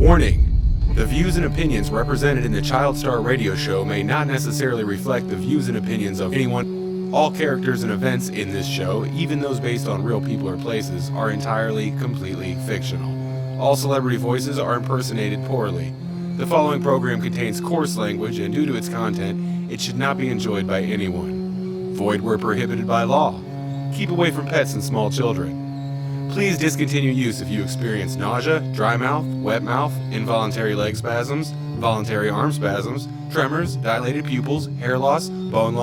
Warning. The views and opinions represented in the ChildStar radio show may not necessarily reflect the views and opinions of anyone. All characters and events in this show, even those based on real people or places, are entirely, completely fictional. All celebrity voices are impersonated poorly. The following program contains coarse language, and due to its content, it should not be enjoyed by anyone. Void where prohibited by law. Keep away from pets and small children. Please discontinue use if you experience nausea, dry mouth, wet mouth, involuntary leg spasms, voluntary arm spasms, tremors, dilated pupils, hair loss, boner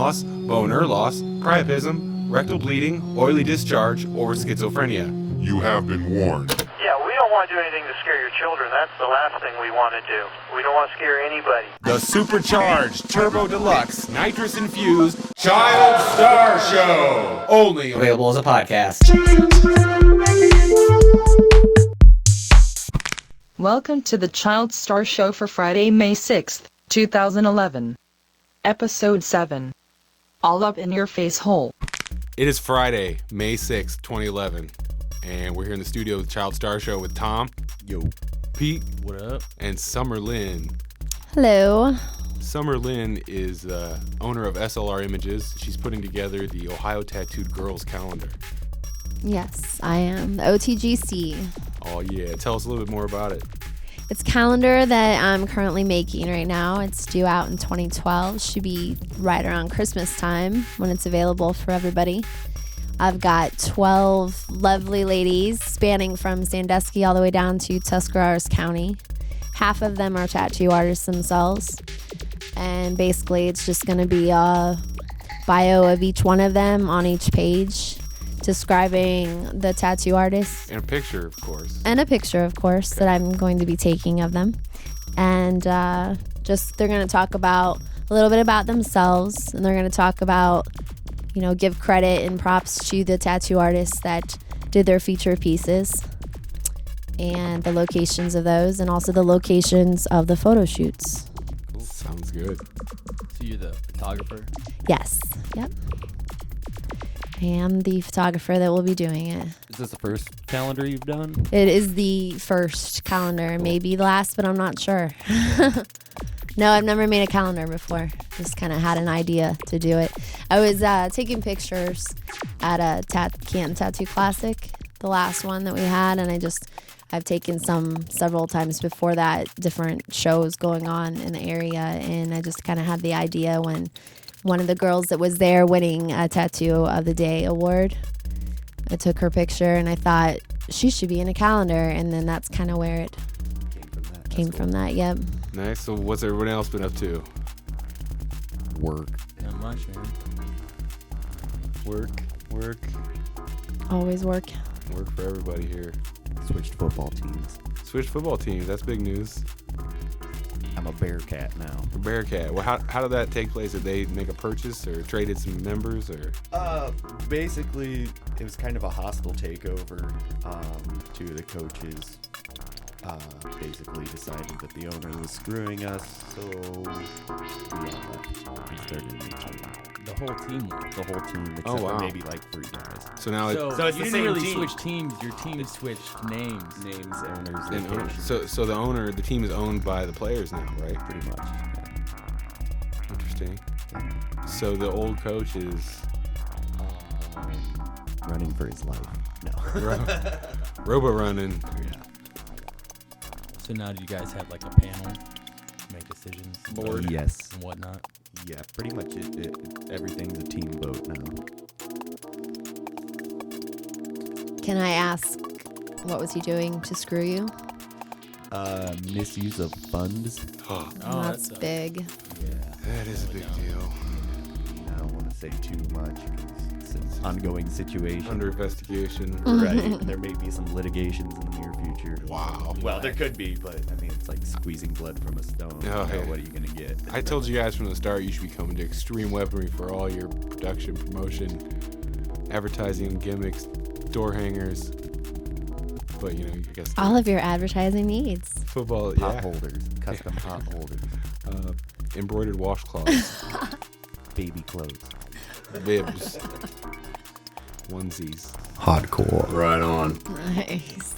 loss, priapism, rectal bleeding, oily discharge, or schizophrenia. You have been warned. Yeah, we don't want to do anything to scare your children. That's the last thing we want to do. We don't want to scare anybody. The supercharged, turbo deluxe, nitrous infused ChildStar Show. Only available as a podcast. Welcome to the ChildStar Show for Friday, May 6th, 2011. Episode 7. All Up in Your Face Hole. It is Friday, May 6th, 2011, and we're here in the studio with ChildStar Show with Tom. Yo. Pete. What up? And Summer Lynn. Hello. Summer Lynn is the owner of SLR Images. She's putting together the Ohio Tattooed Girls calendar. Yes, I am. The OTGC. Oh, yeah. Tell us a little bit more about it. It's a calendar that I'm currently making right now. It's due out in 2012. Should be right around Christmas time when it's available for everybody. I've got 12 lovely ladies spanning from Sandusky all the way down to Tuscarawas County. Half of them are tattoo artists themselves. And basically it's just going to be a bio of each one of them on each page, describing the tattoo artist. And a picture, of course. And a picture, of course, that I'm going to be taking of them. And just they're going to talk about a little bit about themselves. And they're going to talk about, give credit and props to the tattoo artists that did their feature pieces. And the locations of those. And also the locations of the photo shoots. Cool. Sounds good. So you're the photographer? Yes. Yep. I am the photographer that will be doing it. Is this the first calendar you've done? It is the first calendar, maybe the last, but I'm not sure. No, I've never made a calendar before. Just kind of had an idea to do it. I was taking pictures at a Canton Tattoo Classic, the last one that we had, and I've taken some several times before that, different shows going on in the area, and I just kind of had the idea when one of the girls that was there winning a Tattoo of the Day award, I took her picture and I thought she should be in a calendar, and then that's kind of where it came from that. Yep. Nice. So what's everyone else been up to? Work. Not much, man. Work. Always work. Work for everybody here. Switched football teams. Switch football teams. That's big news. I'm a Bearcat now. A Bearcat. Well, how did that take place? Did they make a purchase or traded some members or? Basically, it was kind of a hostile takeover. Two of the coaches basically decided that the owner was screwing us, so we all left and started a new team. The whole team left. The whole team, except for maybe like 3 guys. So now So it's you the didn't same really team. switch teams. Your team switched names. Names, owners, and locations. so the team is owned by the players now, right? Pretty much. Yeah. Interesting. So the old coach is Running for his life. No. robo running. Yeah. So now do you guys have like a panel to make decisions? Board. Yes. And whatnot? Yeah, pretty much everything's a team vote now. Can I ask, what was he doing to screw you? Misuse of funds. Oh, That's big. Yeah. that is a big deal. I don't want to say too much because it's an ongoing situation. Under investigation. Right. There may be some litigations in the near future. Wow. Well, there could be, but I mean, it's like squeezing blood from a stone. Oh, yeah. What are you going to get? I told you guys from the start you should be coming to Extreme Weaponry for all your production, promotion, advertising, gimmicks, door hangers. But, I guess All of your advertising needs. football, Pot yeah. holders, custom pot holders, Embroidered washcloths, baby clothes. bibs, onesies. Hardcore. Right on. Nice.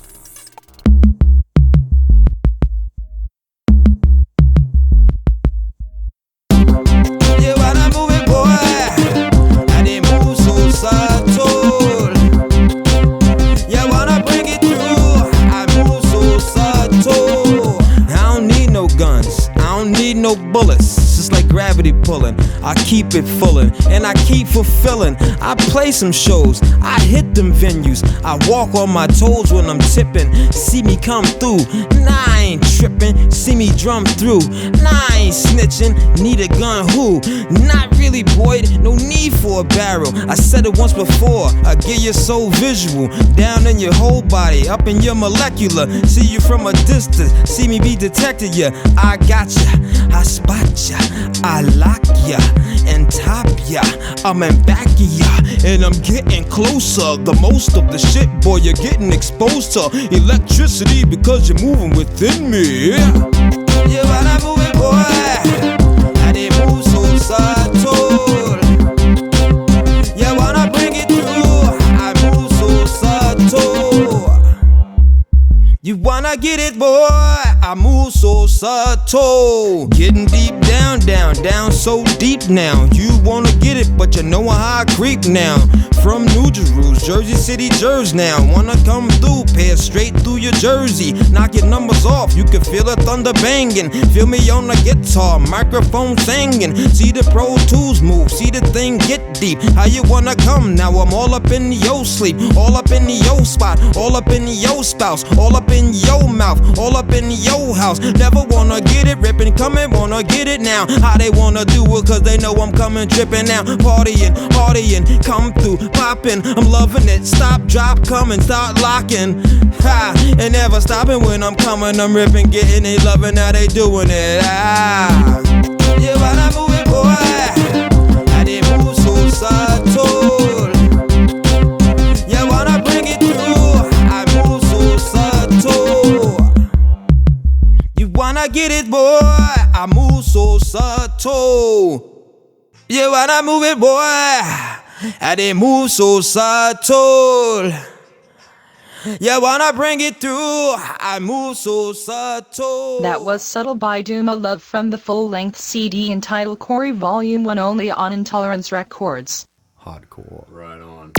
no bullets. Just like gravity pulling, I keep it fullin', and I keep fulfilling. I play some shows, I hit them venues. I walk on my toes when I'm tipping. See me come through, nah, I ain't tripping. See me drum through, nah, I ain't snitching. Need a gun, who? Not really, boy, no need for a barrel. I said it once before, I get your soul visual. Down in your whole body, up in your molecular. See you from a distance, see me be detected, yeah. I got ya, I spot ya, I lock ya, and top ya. I'm in back of ya, and I'm getting closer. The most of the shit, boy, you're getting exposed to electricity because you're moving within me. Yeah, when I move it, boy, and it moves so subtle. Yeah, when I bring it through, I move so subtle. You wanna get it, boy? I move so subtle. Getting deep down, down, down so deep now. You wanna get it, but you know how I creep now. From New Jerusalem, Jersey City, Jersey now. Wanna come through, pair straight through your jersey. Knock your numbers off, you can feel the thunder banging. Feel me on the guitar, microphone singing. See the Pro Tools move, see the thing get deep. How you wanna come? Now I'm all up in your sleep, all up in your spot, all up in your spouse, all up in your mouth, all up in your house. Never wanna get it ripping, coming, wanna get it now. How they wanna do it, cause they know I'm coming tripping now. Partying, partying, come through, popping, I'm loving it. Stop, drop, coming, start locking. Ha, and never stopping when I'm coming, I'm ripping, getting it, loving how they doing it. Ah, yeah, when I move it, boy, how they move so subtle. Yeah, when I bring it through, I move so subtle. You wanna get it, boy, I move so subtle. Yeah, when I move it, boy, and they move so subtle. Yeah, when I bring it through, I move so subtle. That was Subtle by Duma Love from the full-length CD entitled Corey Volume 1 only on Intolerance Records. Hardcore. Right on.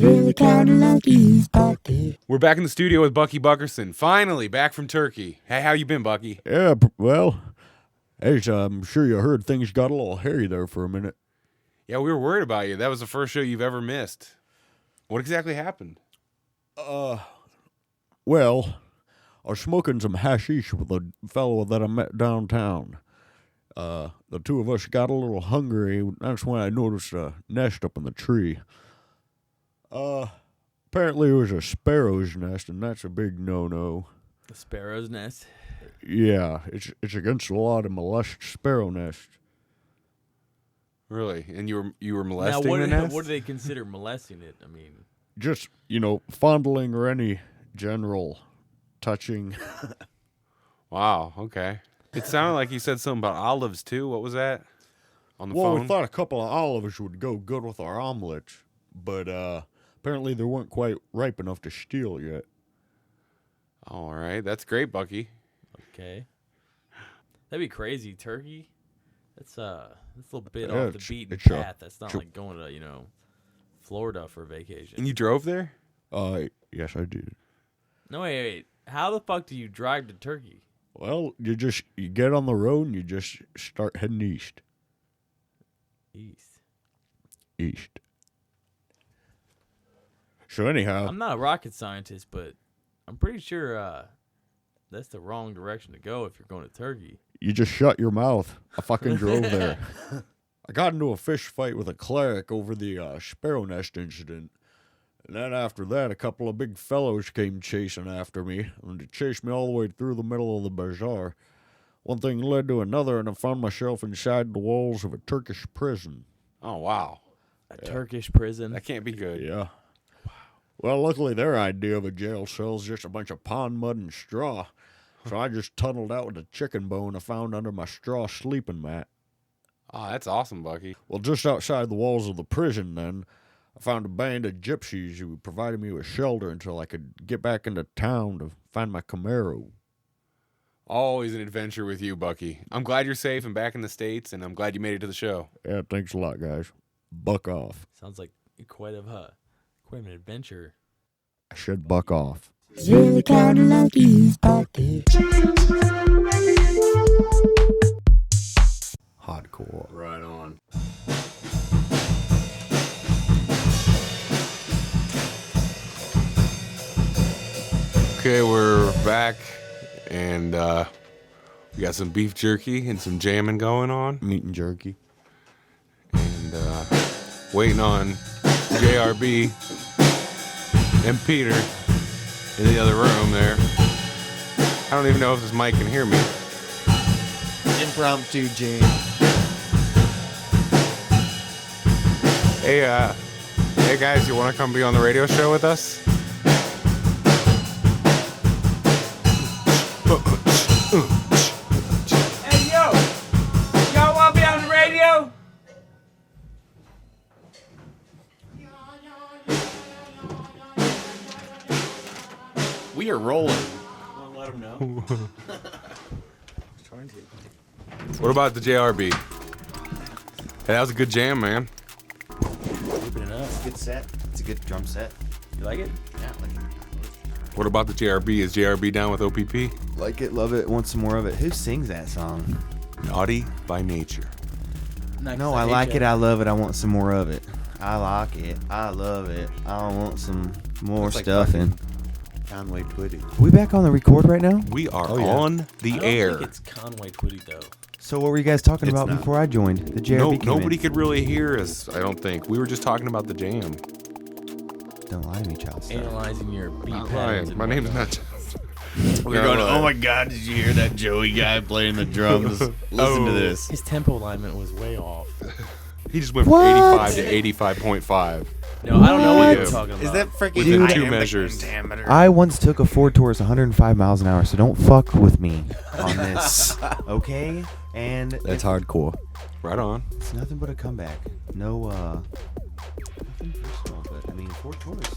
Really kinda lucky, Bucky. We're back in the studio with Bucky Buckerson. Finally, back from Turkey. Hey, how you been, Bucky? Yeah, well, as I'm sure you heard, things got a little hairy there for a minute. Yeah, we were worried about you. That was the first show you've ever missed. What exactly happened? Well, I was smoking some hashish with a fellow that I met downtown. The two of us got a little hungry. That's when I noticed a nest up in the tree. Apparently it was a sparrow's nest, and that's a big no-no. The sparrow's nest. Yeah, it's against the law to molest sparrow nests. Really? And you were Now, molesting the nest? what do they consider molesting it? I mean, Just, fondling or any general touching. Wow, okay. It sounded like you said something about olives, too. What was that? On the Well, phone? we thought a couple of olives would go good with our omelets, but apparently they weren't quite ripe enough to steal yet. All right. That's great, Bucky. okay. That'd be crazy. Turkey? That's a little bit Yeah, off the beaten it's a path. That's not like going to, Florida for a vacation. And you drove there? Yes, I did. No, wait. How the fuck do you drive to Turkey? Well, you get on the road and you just start heading east. East. So anyhow, I'm not a rocket scientist, but I'm pretty sure that's the wrong direction to go if you're going to Turkey. you just shut your mouth. I fucking drove there. I got into a fish fight with a cleric over the sparrow nest incident. And then after that, a couple of big fellows came chasing after me. And they chased me all the way through the middle of the bazaar. One thing led to another, and I found myself inside the walls of a Turkish prison. Oh, wow. A Turkish prison. That can't be good. Yeah. Well, luckily their idea of a jail cell is just a bunch of pond mud and straw. So I just tunneled out with a chicken bone I found under my straw sleeping mat. Oh, that's awesome, Bucky. Well, just outside the walls of the prison, then, I found a band of gypsies who provided me with shelter until I could get back into town to find my Camaro. Always an adventure with you, Bucky. I'm glad you're safe and back in the States, and I'm glad you made it to the show. Yeah, thanks a lot, guys. Buck off. Sounds like quite an adventure. I should buck off. Really kinda lucky, Bucky. Okay, we're back, and we got some beef jerky and some jamming going on, Meat and jerky. and waiting on JRB and Peter in the other room there. I don't even know if this mic can hear me. Impromptu jam. Hey guys, you want to come be on the radio show with us? Hey, yo! Y'all want to be on the radio? We are rolling. Let them know. What about the JRB? Hey, that was a good jam, man. Keeping it up. Good set. It's a good drum set. You like it? Yeah, What about the JRB? Is JRB down with OPP? like it, love it, want some more of it. Who sings that song? Naughty by nature. No, I like it, I love it, I want some more of it. I like it, I love it, I want some more stuff. And Conway Twitty. we back on the record right now? We are Oh, yeah. on the I don't air. think it's Conway Twitty though. So what were you guys talking It's about not. before I joined? The JRB No, came nobody in. could really hear us, I don't think. We were just talking about the jam. Don't lie to me, ChildStar. Analyzing your beat Not patterns. lying. and My name's whatnot. not. We're going, oh my god, did you hear that Joey guy playing the drums? Listen to this. His tempo alignment was way off. He just went from 85 to 85.5. No, I don't know what What? you're talking about. Is that freaking Within two iambic measures. pentameter? I once took a Ford Taurus 105 miles an hour, so don't fuck with me on this, okay? And That's hardcore. Right on. it's nothing but a comeback. No, nothing personal, but I mean, Ford Taurus.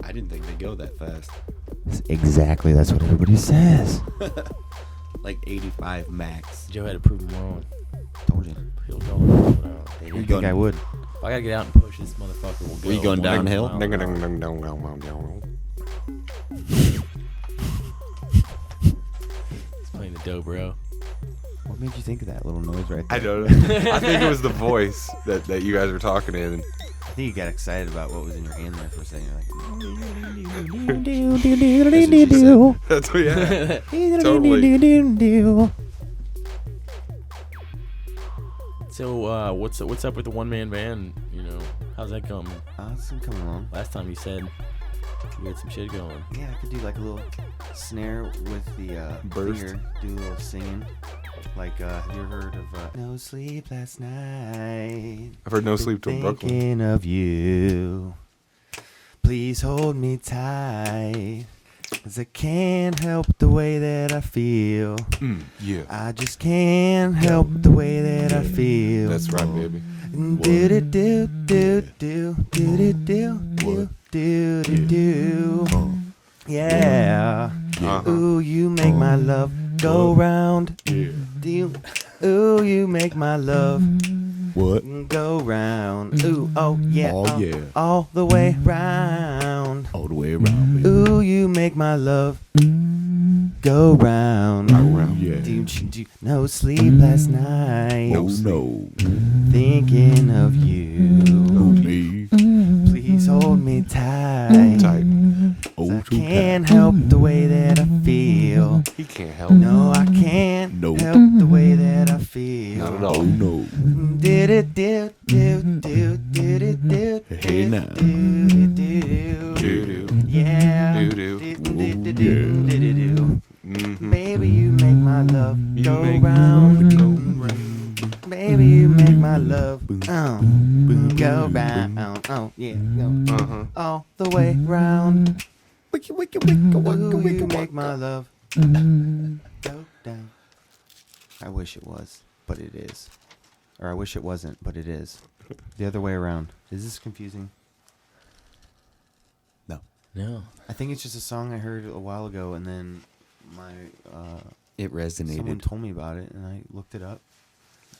I didn't think they'd go that fast. Exactly, that's what everybody says. Like 85 max. Joe had to prove him wrong. Told you. He'll go. Well, They you didn't going- think I would. if I gotta get out and push this motherfucker. We'll go. Were you going 100 downhill? miles an hour. He's playing the dobro. What made you think of that little noise right there? I don't know. I think it was the voice that you guys were talking in. I think you got excited about what was in your hand there for a second. That's what, yeah. You're like, So what's up with the one man band? You know, how's that going? Awesome, coming along. Last time you said you had some shit going. Yeah, I could do like a little snare with the Burst. finger, do a little singing. Like, have you ever heard of No Sleep Last Night? I've heard No Sleep Till Brooklyn. Thinking of you. Please hold me tight. 'Cause I can't help the way that I feel. Yeah. I just can't help the way that I feel. That's right, baby. Do do do do do do do do do do do. Yeah. Uh-huh. Ooh, you make my love go round. Do. Ooh, you make my love What? go round. Ooh, oh yeah. Oh, yeah. All the way round. All the way around, baby. Ooh, you make my love go round. Yeah. Do no sleep last night. Oh, no. Thinking of you. Oh, me. Please hold me tight. Tight. 'Cause Oh, I too can't help the way that I feel. He can't help. No, I can't No. help the way that I feel. Not at Oh, all. no. Did it do do do did it do Hey, now. do Doo-doo. yeah Doo-doo. do Mhm. baby you make my love You go make my round love go round. baby you make my love go round oh yeah go Uh-huh. all the way round. Wicka, wicka, wicka, wicka, Ooh, wicka, you wicka. make my love go down. I wish it was, but it is. Or I wish it wasn't, but it is. The other way around. Is this confusing? No. I think it's just a song I heard a while ago, and then my It someone resonated. told me about it, and I looked it up,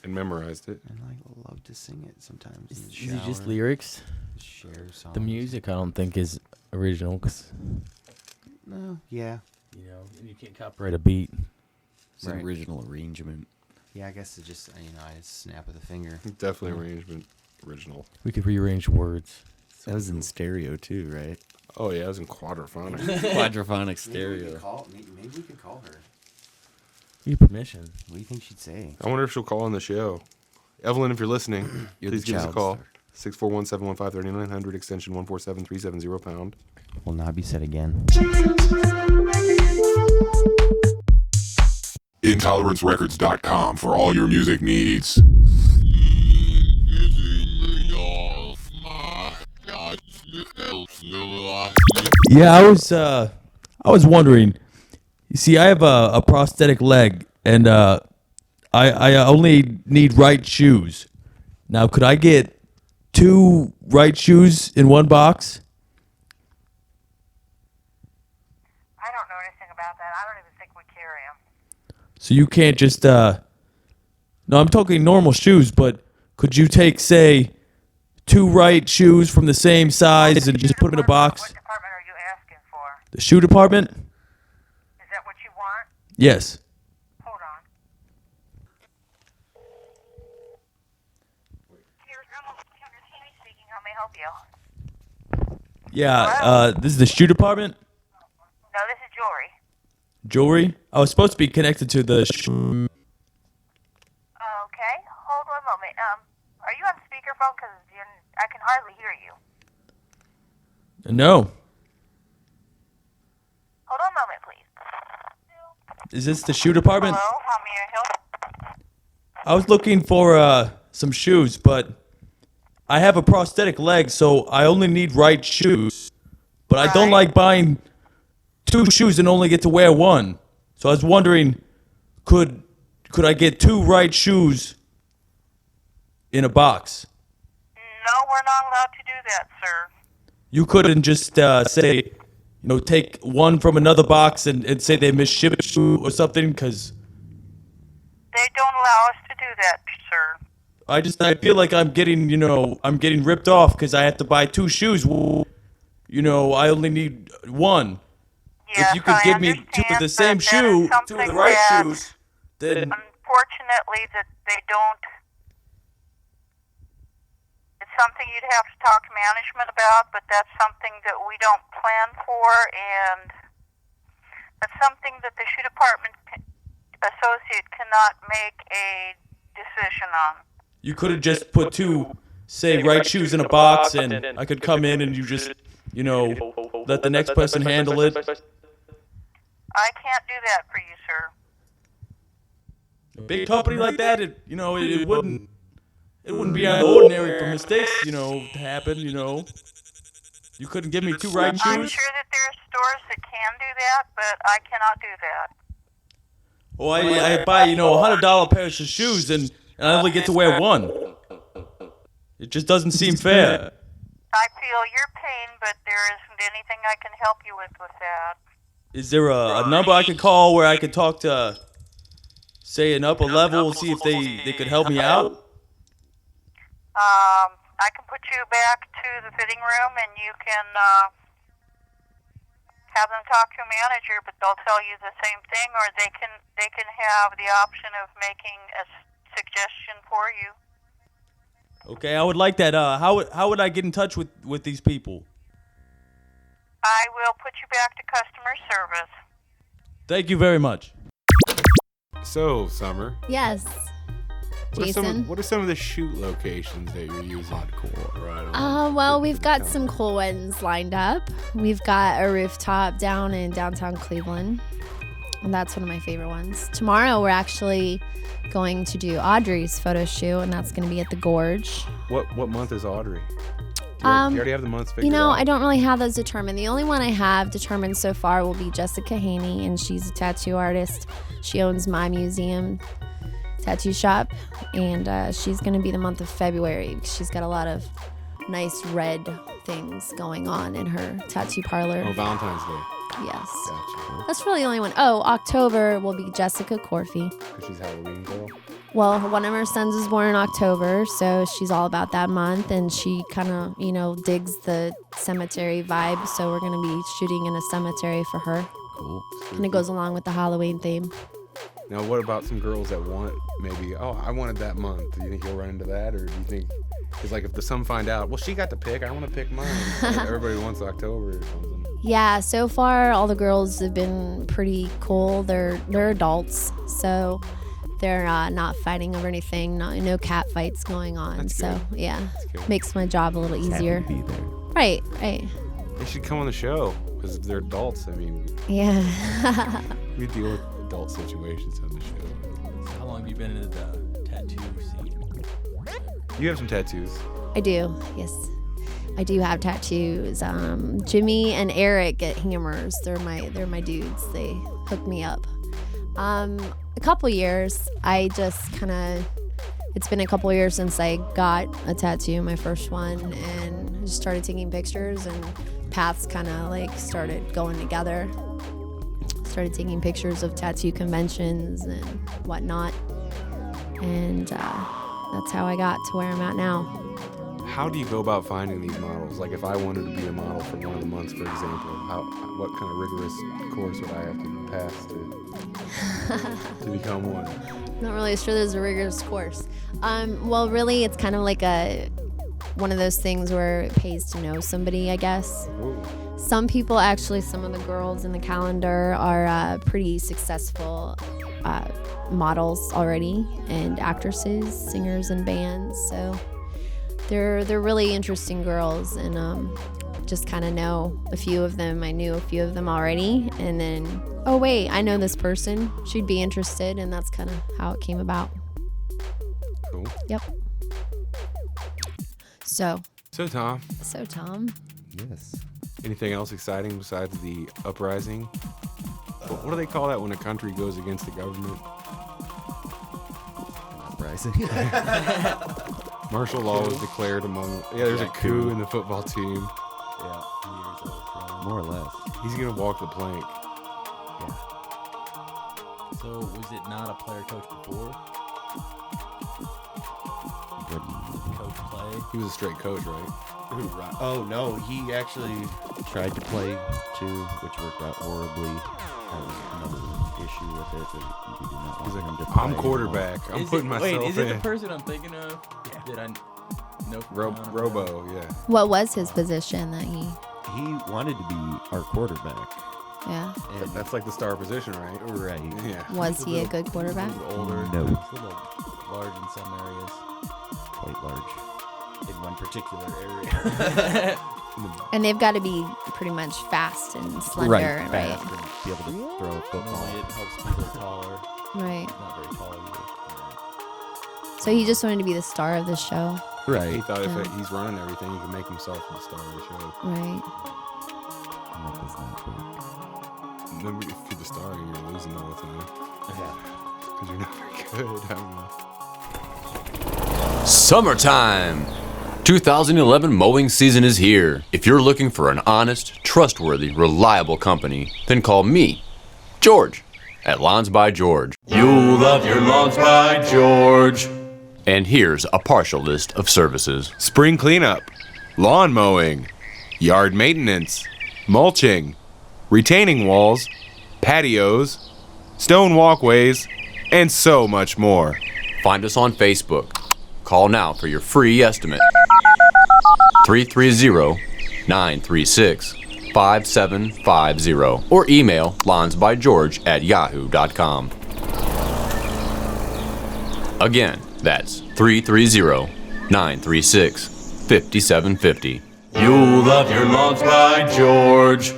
And memorized it. and I love to sing it sometimes. Is in the it just shower, lyrics? share songs. The music I don't think is original because No, yeah. you know you can't copyright a beat. It's an Right. original arrangement. Yeah, I guess it just, I snap of the finger. Definitely arrangement. Original. We could rearrange words. That was in stereo too, right? Oh yeah, it was in quadraphonic. Quadraphonic stereo. Maybe we could call her. Your permission. What do you think she'd say? I wonder if she'll call on the show. Evelyn, if you're listening, You're please the give us a child call. star. 641-715-3900, extension 147-370 pound. Will not be said again. IntoleranceRecords.com for all your music needs. Yeah, I was wondering. You see, I have a prosthetic leg, and I only need right shoes. Now, could I get 2 right shoes in one box? I don't know anything about that. I don't even think we carry them. So you can't just no, I'm talking normal shoes, but could you take, say, 2 right shoes from the same size and just put them in a box? What department are you asking for? The shoe department? Is that what you want? Yes. Hold on. Here's Tammy speaking. How may I help you? Yeah, this is the shoe department? No, this is jewelry. Jewelry? I was supposed to be connected to the Okay, hold one moment. Are you on speakerphone? Because I can hardly hear you. No. Hold on a moment, please. Is this the shoe department? Hello, how may I help? I was looking for some shoes, but I have a prosthetic leg, so I only need right shoes. But I don't like buying 2 shoes and only get to wear 1. So I was wondering, could I get 2 right shoes in a box? No, we're not allowed to do that, sir. You couldn't just say, take 1 from another box and say they misshipped a shoe or something, because They don't allow us to do that, sir. I feel like I'm getting ripped off because I have to buy 2 shoes. I only need 1. Yes, if you could give me 2 of the same shoe, 2 of the right shoes, then Unfortunately, that they don't. It's something you'd have to talk to management about, but that's something that we don't plan for, and that's something that the shoe department associate cannot make a decision on. you could have just put 2, say, right shoes in a box, and I could come in and you just, let the next person handle it. I can't do that for you, sir. A big company like that, it wouldn't be out of the ordinary for mistakes, to happen, You couldn't give me 2 right I'm shoes? sure that there are stores that can do that, but I cannot do that. Well, I buy, a $100 pair of shoes and I only get to wear 1. It just doesn't seem fair. I feel your pain, but there isn't anything I can help you with that. Is there a number I could call where I could talk to, say, an upper level, see if they could help me out? I can put you back to the fitting room, and you can have them talk to a manager, but they'll tell you the same thing, or they can have the option of making a suggestion for you. Okay, I would like that. How would I get in touch with these people? I will put you back to customer service. Thank you very much. So, Summer, Yes. Jason. what are some of the shoot locations that you're using? Well, we've got some cool ones lined up. We've got a rooftop down in downtown Cleveland, and that's one of my favorite ones. Tomorrow, we're actually going to do Audrey's photo shoot, and that's going to be at the Gorge. What month is Audrey? Do you already have the months figured out? I don't really have those determined. The only one I have determined so far will be Jessica Haney, and she's a tattoo artist. She owns My Museum tattoo shop, and she's going to be the month of February because she's got a lot of nice red things going on in her tattoo parlor. Oh, Valentine's Day. Yes. Gotcha. That's really the only one. Oh, October will be Jessica Corfey. Because she's Halloween girl? Well, one of her sons is born in October, so she's all about that month, and she kind of, digs the cemetery vibe, so we're going to be shooting in a cemetery for her. Cool. And it goes along with the Halloween theme. Now, what about some girls that want maybe, I wanted that month. Do you think you'll run into that, or do you think Because like if some find out, well, she got to pick. I want to pick mine. Everybody wants October or something. Yeah, so far all the girls have been pretty cool. They're adults, so they're not fighting over anything. No cat fights going on. That's so good. yeah, Good. makes my job a little easier. Happy to be there. Right. They should come on the show because they're adults. I mean, Yeah. we deal with adult situations on the show. So how long have you been in the tattoo scene? You have some tattoos. I do. Yes. I do have tattoos. Jimmy and Eric get hammers. They're my dudes. They hook me up. A couple years. I just kind of. It's been a couple years since I got a tattoo, my first one, and I just started taking pictures, and paths kind of like started going together. Started taking pictures of tattoo conventions and whatnot, and that's how I got to where I'm at now. How do you go about finding these models? Like if I wanted to be a model for one of the months, for example, what kind of rigorous course would I have to pass to become one? Not really sure there's a rigorous course. Well, really, it's kind of like one of those things where it pays to know somebody, I guess. Ooh. Some people, actually, some of the girls in the calendar are pretty successful models already, and actresses, singers, and bands. So they're really interesting girls, and just kind of know a few of them. I knew a few of them already, and then, oh wait, I know this person. She'd be interested, and that's kind of how it came about. Cool. Yep. So Tom. Yes. Anything else exciting besides the uprising? What do they call that when a country goes against the government? Uprising. Martial law was declared among. Yeah, there's a coup in the football team. Yeah, more or less. He's gonna walk the plank. Yeah. So was it not a player coach before? Coach play? He was a straight coach, right? Right. Oh no, he actually tried to play too, which worked out horribly. That was another issue with it. That he did not want He's like, him to I'm play quarterback. I'm putting myself in. Wait, is it the person I'm thinking of? Yeah. Did I know? Robo, yeah. What was his position that he? He wanted to be our quarterback. Yeah. And That's like the star position, right? right. Yeah. Was he a good quarterback? A little older. No. He's a little large in some areas. Quite large. In one particular area. And they've got to be pretty much fast and slender, right? Fast and be able to throw a football. Normally it helps people taller. Right. He's not very tall either. So he just wanted to be the star of the show, He Right. thought Yeah. if he's running everything, he can make himself the star of the show. right? And that does not work. Remember, if you're the star, you're losing all the time. Yeah. Because you're not very good. I don't know. Summertime! 2011 mowing season is here. If you're looking for an honest, trustworthy, reliable company, then call me, George, at Lawns by George. You'll love your Lawns by George. And here's a partial list of services. Spring cleanup, lawn mowing, yard maintenance, mulching, retaining walls, patios, stone walkways, and so much more. Find us on Facebook. Call now for your free estimate. 330-936-5750 or email lawnsbygeorge@yahoo.com. Again, that's 330-936-5750. You'll love your Lawns by George.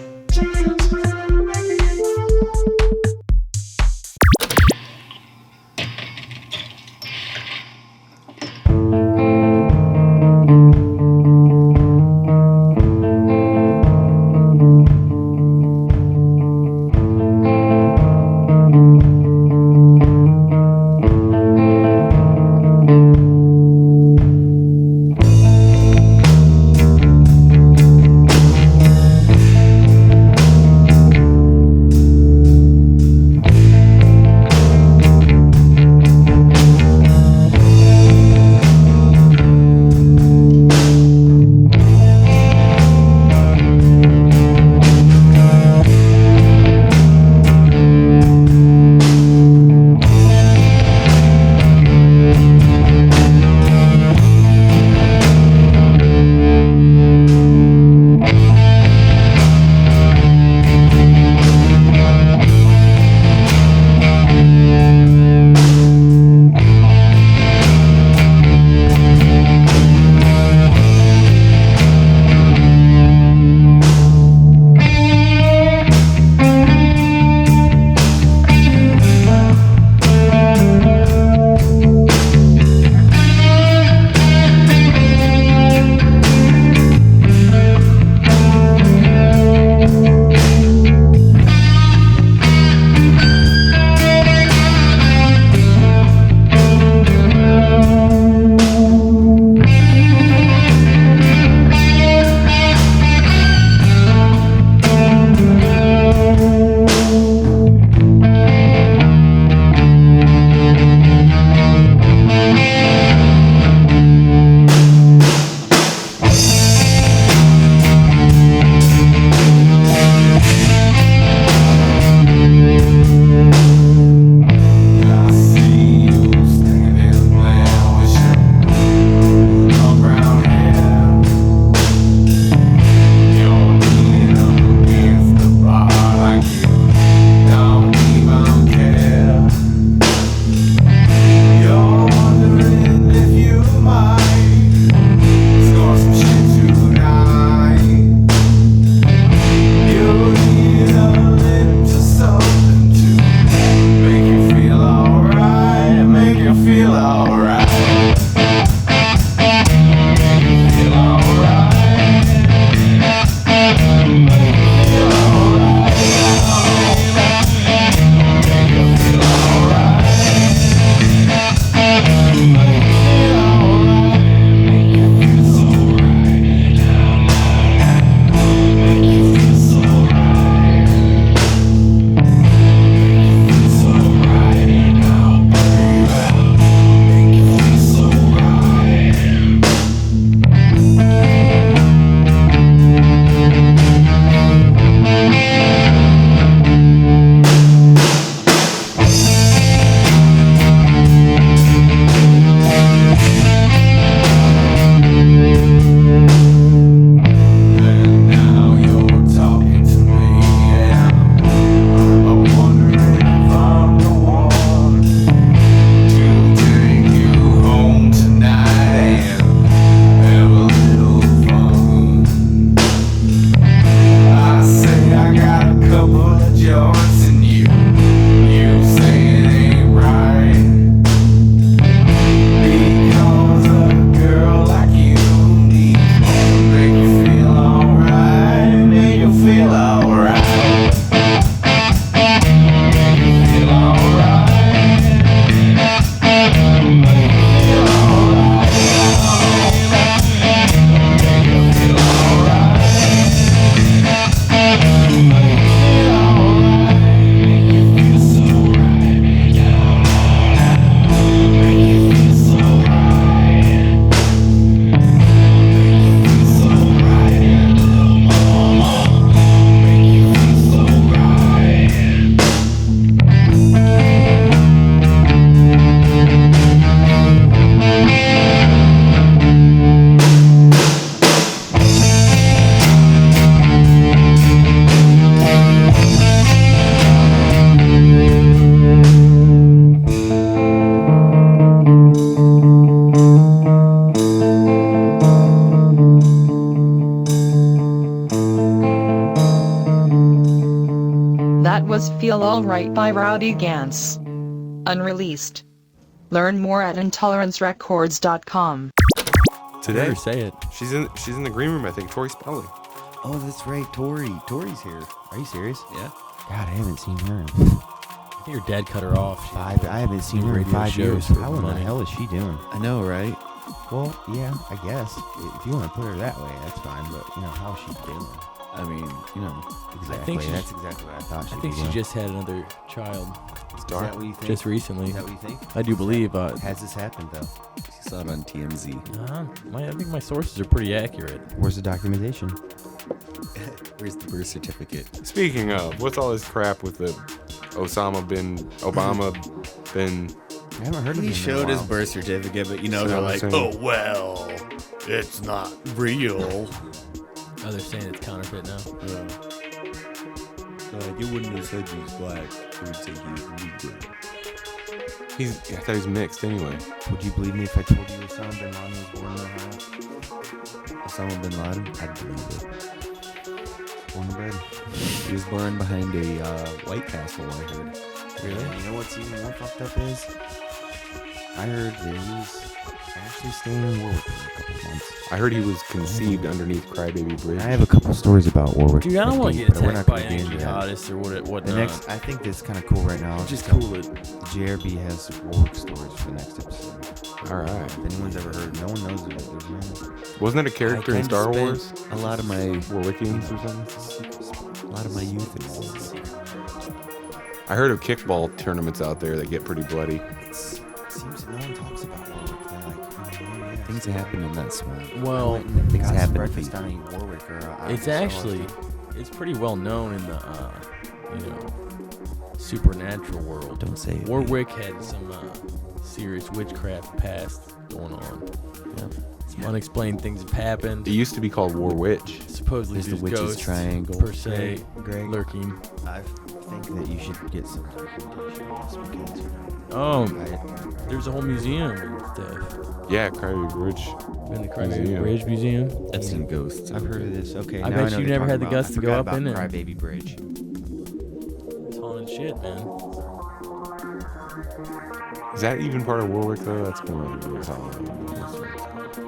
was Feel Alright by Rowdy Gance. Unreleased. Learn more at intolerancerecords.com. Today, Never say it. she's in the green room, I think. Tori Spelling. Oh, that's right, Tori. Tori's here. Are you serious? Yeah. God, I haven't seen her in I think your dad cut her off. I haven't seen her in radio 5 shows years. for How in the money. hell is she doing? I know, right? Well, yeah, I guess. If you want to put her that way, that's fine. But, how is she doing? I mean, exactly. That's exactly what I thought she'd I think be she doing. just had another child. Is that what you think? Just recently. Is that what you think? I do believe. Has this happened, though? She saw it on TMZ. I think my sources are pretty accurate. Where's the documentation? Where's the birth certificate? Speaking of, what's all this crap with the Obama bin? I haven't heard of him. He showed his birth certificate, but they're like, oh well, it's not real. Oh, they're saying it's counterfeit now. Yeah. So you wouldn't have said he's black. You would say he's legal. I thought he was mixed anyway. Would you believe me if I told you Osama bin Laden was born in Ohio? Osama bin Laden? I'd believe it. Born and bred. He was born behind a White Castle, I heard. Really? And you know what's even more fucked up is? I heard that he was actually staying in Warwick for a couple months. I heard he was conceived underneath Crybaby Bridge. I have a couple stories about Warwick. Dude, I don't want to get but we're attacked not by gonna any get into that. jihadists or what The not. next, I think that's kind of cool right now. Just cool it. JRB has Warwick stories for the next episode. All right. If anyone's ever heard, no one knows of it. There's no. Wasn't that a character in I Star spent Wars? A lot of my Warwickians or something? A lot of my youth in Warwick. I heard of kickball tournaments out there that get pretty bloody. It seems that no one talks about Warwick. They're like, things happen in that swamp. Well, things happen. breakfast down in Warwick or It's actually, it's pretty well known in the, supernatural world. Don't say it. Warwick had some serious witchcraft past going on. Yeah. Some unexplained things have happened. It used to be called War Witch. Supposedly There's the there's Witch's ghosts Triangle. per se Greg. lurking. I think that you should get some documentation on this because Oh, there's a whole museum and stuff. Yeah, Crybaby Bridge. In the Crybaby Bridge Museum. I've seen ghosts. I've heard of this. Okay, I now bet know you what you're never had the talking guts about. to go I up forgot in about it. Crybaby Bridge. It's haunted shit, man. Is that even part of Warwick though? That's more like Rogues Hollow.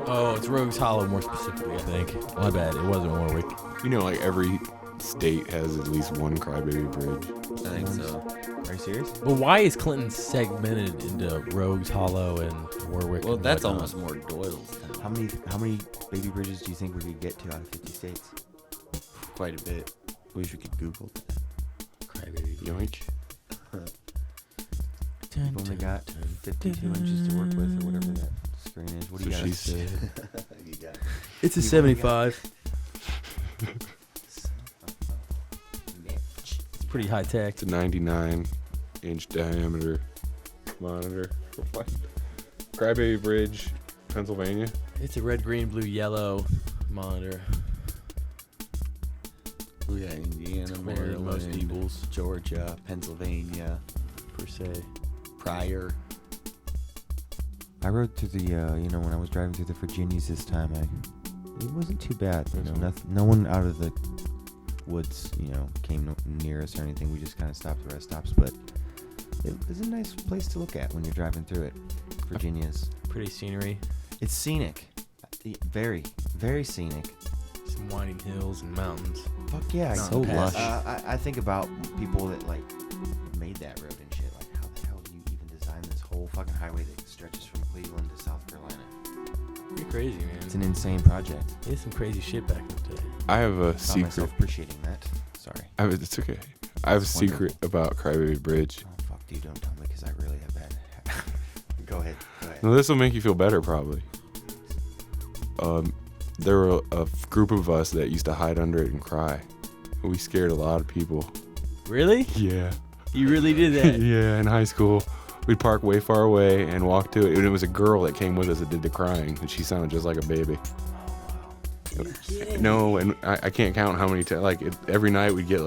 Oh, it's Rogues Hollow more specifically, I think. My bad, it wasn't Warwick. Like every state has at least one Crybaby Bridge. I think so. Are you serious? Well, why is Clinton segmented into Rogues Hollow and Warwick? Well, and that's whatnot? almost more Doyle's. How many baby bridges do you think we could get to out of 50 states? Quite a bit. Wish we could Google that. Crybaby Yoink. We've only got 52 inches to work with, or whatever that screen is. What do So you got? she said. You got? It's a You only got- 75. It's pretty high tech. It's a 99-inch diameter monitor. Crybaby Bridge, Pennsylvania. It's a red, green, blue, yellow monitor. We got Indiana, Clearer than most Maryland, people's. Georgia, Pennsylvania, Per se. Pryor. I rode through the, when I was driving through the Virginias this time, it wasn't too bad. No one out of the woods, came near us or anything. We just kind of stopped at rest stops, but it was a nice place to look at when you're driving through it. Virginia's. Pretty scenery. It's scenic. Very, very scenic. Some winding hills and mountains. Fuck yeah. So lush. I think about people that, made that road and shit. How the hell do you even design this whole fucking highway that stretches from Cleveland to South Carolina? Pretty crazy, man. It's an insane project. There's some crazy shit back in the day. I have a Found secret. myself appreciating that. Sorry. It's okay. I have a secret about Crybaby Bridge. Oh, fuck, dude, don't tell me because I really have bad. Go ahead. No, this will make you feel better, probably. There were a group of us that used to hide under it and cry. We scared a lot of people. Really? Yeah. You really did that? Yeah, in high school. We'd park way far away and walk to it. And it was a girl that came with us that did the crying. And she sounded just like a baby. No, and I can't count how many times. Every night we'd get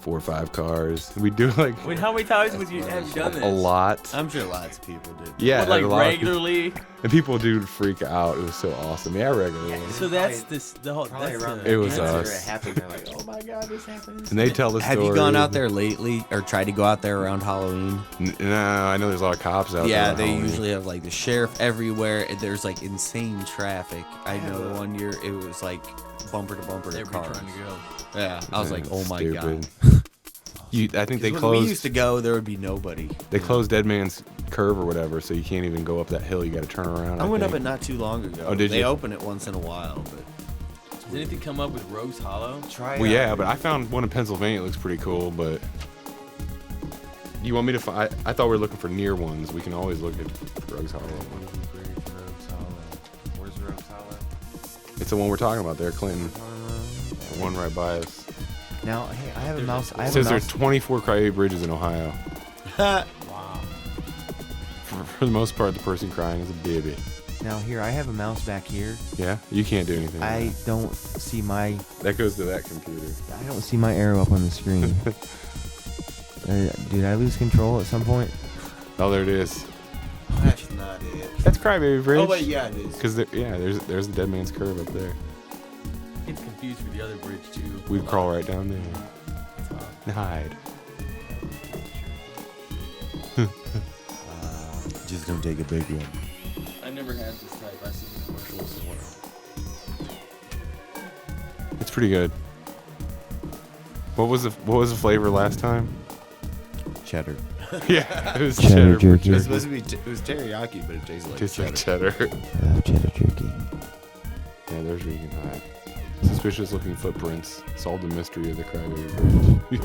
4 or 5 cars. We do like Wait, how many times have you done this? a lot. I'm sure lots of people did. Yeah, What, like a lot of people- regularly. and people do freak out. It was so awesome. Yeah, regularly. So that's the whole. Probably That's around the, It was the us. It happened. They're like, oh my god, this happened. And they tell the story. Have you gone out there lately or tried to go out there around Halloween? No, I know there's a lot of cops out there. Yeah, on they Halloween. usually have like the sheriff everywhere. And there's like insane traffic. I know one year it was like bumper to bumper to everybody cars. trying to go. Yeah, I was like, oh my god. I think they 'Cause when closed. we used to go, there would be nobody. They closed Dead Man's Curve or whatever, so you can't even go up that hill. You got to turn around. I went up think. it not too long ago. Oh, did they you? open it once in a while, but Does anything come up with Rose Hollow? Try. Well, yeah, but I found one in Pennsylvania. It looks pretty cool, but you want me to find? I thought we were looking for near ones. We can always look at Rose Hollow. Where's Rose Hollow? It's the one we're talking about there, Clinton. The one right by us. Now, hey, I have a mouse. I It have says a there's mouse. 24 crybaby bridges in Ohio. Wow. For the most part, the person crying is a baby. Now here, I have a mouse back here. Yeah, you can't do anything. I with don't see my. that goes to that computer. I don't see my arrow up on the screen. Did I lose control at some point? Oh, there it is. that's not it. That's Crybaby Bridge. Oh, wait, yeah, it is. Because there's the Dead Man's Curve up there. It's confused with the other bridge too. We'd crawl right down there and hide. Just gonna take a big one. I never had this type. I see the commercials. It's pretty good. What was the flavor last time? Cheddar. Yeah, it was Cheddar cheddar. jerky. It was supposed to be. It was teriyaki, but it tasted like Tastes cheddar. like cheddar. I love cheddar jerky. Yeah, there's where you can hide. Suspicious looking footprints. Solve the mystery of the Crybaby Bridge.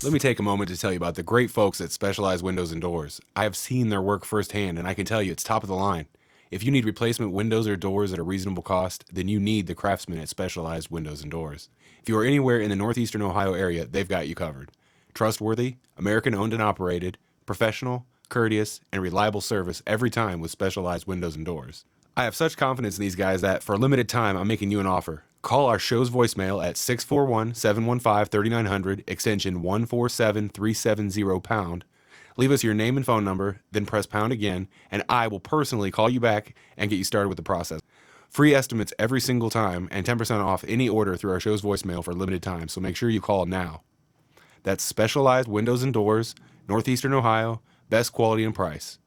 Let me take a moment to tell you about the great folks at Specialized Windows and Doors. I have seen their work firsthand, and I can tell you it's top of the line. If you need replacement windows or doors at a reasonable cost, then you need the craftsmen at Specialized Windows and Doors. If you are anywhere in the northeastern Ohio area, they've got you covered. Trustworthy, American-owned and operated, professional, courteous, and reliable service every time with Specialized Windows and Doors. I have such confidence in these guys that for a limited time, I'm making you an offer. Call our show's voicemail at 641-715-3900, extension 147370#. Leave us your name and phone number, then press pound again, and I will personally call you back and get you started with the process. Free estimates every single time and 10% off any order through our show's voicemail for a limited time, so make sure you call now. That's Specialized Windows and Doors, Northeastern Ohio, best quality and price.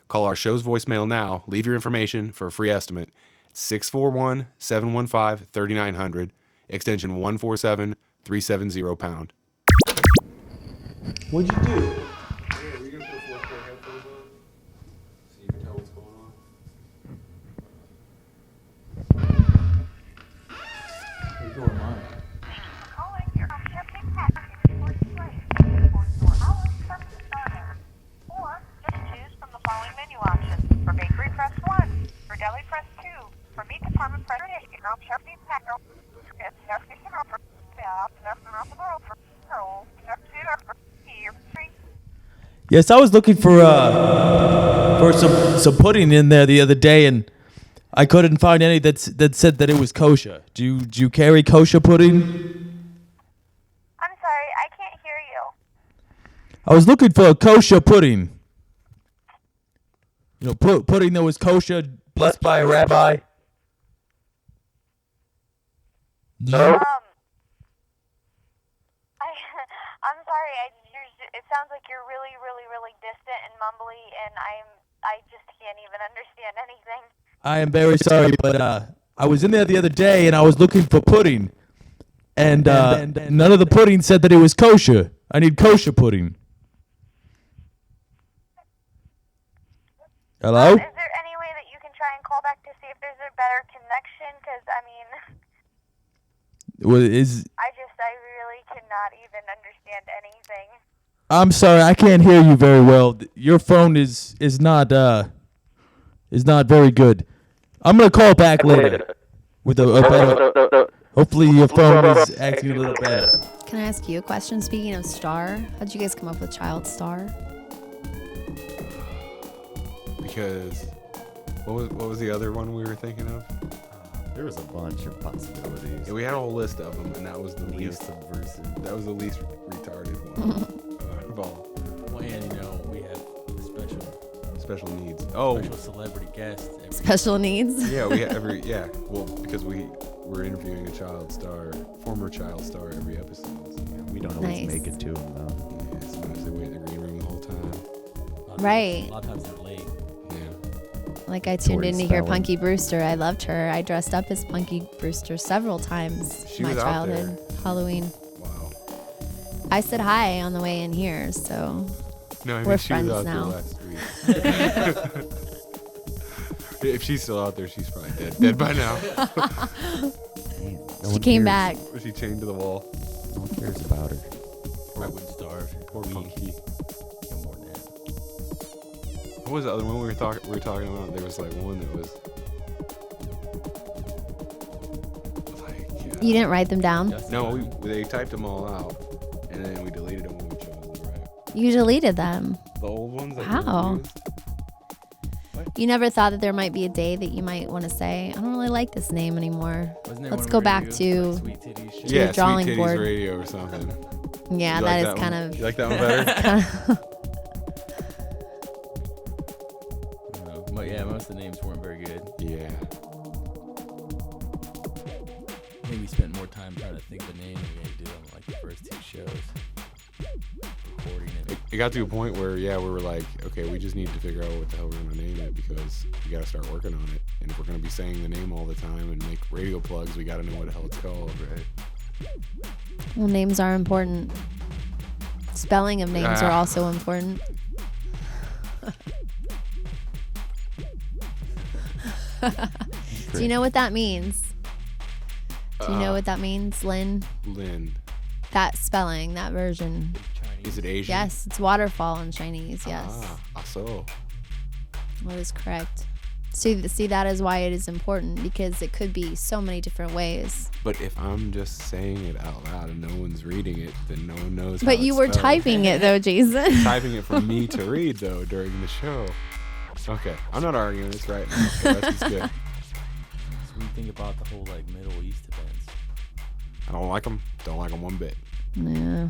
Call our show's voicemail now, leave your information for a free estimate. 641-715-3900, extension 147370#. What'd you do? For bakery, press 1. For deli, press 2. For meat department, press 3. Yes, I was looking for some pudding in there the other day, and I couldn't find any that said that it was kosher. Do you carry kosher pudding? I'm sorry, I can't hear you. I was looking for a kosher pudding. You know, pudding that was kosher, blessed by a rabbi. No. I'm sorry. It sounds like you're really, really, really distant and mumbly, and I just can't even understand anything. I am very sorry, but I was in there the other day and I was looking for pudding, and none of the pudding said that it was kosher. I need kosher pudding. Hello? Is there any way that you can try and call back to see if there's a better connection? Because, I mean, I really cannot even understand anything. I'm sorry, I can't hear you very well. Your phone is not very good. I'm gonna call back later with a better. Hopefully your phone is acting a little better. Can I ask you a question? Speaking of Star, how'd you guys come up with ChildStar? Because what was the other one we were thinking of? There was a bunch of possibilities. Yeah, we had a whole list of them, and that was the Neo least subversive. That was the least retarded one of all. Well, and you know, we have Special needs. Oh, special celebrity guest. Special needs. yeah, we have well, because we're interviewing a child star, former child star every episode. So, We don't always Nice. make it to them, though. yeah, sometimes they wait in the green room the whole time. Right. A lot of times they're late. Yeah. Like I tuned Tori in to hear Spelling. Punky Brewster. I loved her. I dressed up as Punky Brewster several times She in my was out there. childhood. Halloween. Wow. I said hi on the way in here, so No, I mean we're she was friends out now. there last week. If she's still out there, she's probably dead by now. Damn, no She one came cares. back. Was she chained to the wall? No one cares about her. I wouldn't starve. Poor Punky. No more than that. What was the other one we were talking about? There was like one that was like You didn't write them down? no, they typed them all out, and then we deleted them when we chose them. Right? You deleted them. The old ones. That Wow. we used? You never thought that there might be a day that you might want to say, I don't really like this name anymore. Wasn't there Let's one go where back you, to, like, Sweet Titties shit? to Yeah, the drawing Sweet Titties board. Radio or something. Yeah, You that like is kind one? of. You like that one better? But yeah, most of the names weren't very good. Yeah. I think we spent more time trying to think of a name than we had to do on like the first two shows. Recording it. It got to a point where, we were like, okay, we just need to figure out what the hell we're going to name it because we got to start working on it. And if we're going to be saying the name all the time and make radio plugs, we got to know what the hell it's called, right? Well, names are important. Spelling of names are Ah. also important. Do you know what that means? Do you know what that means, Lynn? Lynn. That spelling, that version. Is it Asian? Yes, it's waterfall in Chinese. Yes, So. that is correct. See, that is why it is important because it could be so many different ways. But if I'm just saying it out loud and no one's reading it, then no one knows. But how you it's were spelled. typing it though, Jason. Typing it for me to read though during the show. Okay, I'm not arguing. It's right now. So that's just good. So what do you think about the whole like Middle East events? I don't like them. Don't like them one bit. Yeah.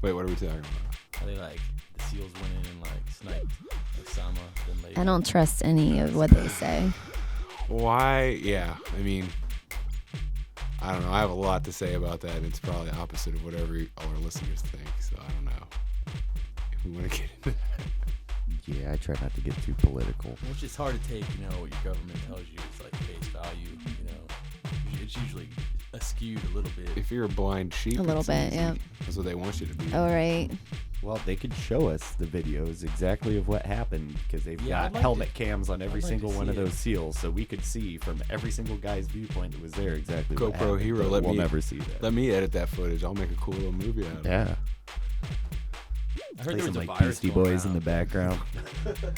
Wait, what are we talking about? How they like the SEALs went in and like sniped Osama bin Laden. I don't trust any of what they say. Why? Yeah, I mean, I don't know. I have a lot to say about that, and it's probably opposite of whatever all our listeners think. So I don't know if we want to get into that. Yeah, I try not to get too political. Well, it's just hard to take, you know, what your government tells you is like face value, you know. It's usually skewed a little bit. If you're a blind sheep, A little it's bit, easy. yeah. That's what they want you to be. All right. Well, they could show us the videos exactly of what happened because they've Yeah, I'd got like helmet to- cams on every I'd like single to one of see it. those seals, so we could see from every single guy's viewpoint that was there exactly what GoPro happened. Hero, but let we'll me never see that. Let me edit that footage. I'll make a cool little movie out of it. Yeah. I heard Play there was some a like virus Beastie going Boys in the around background.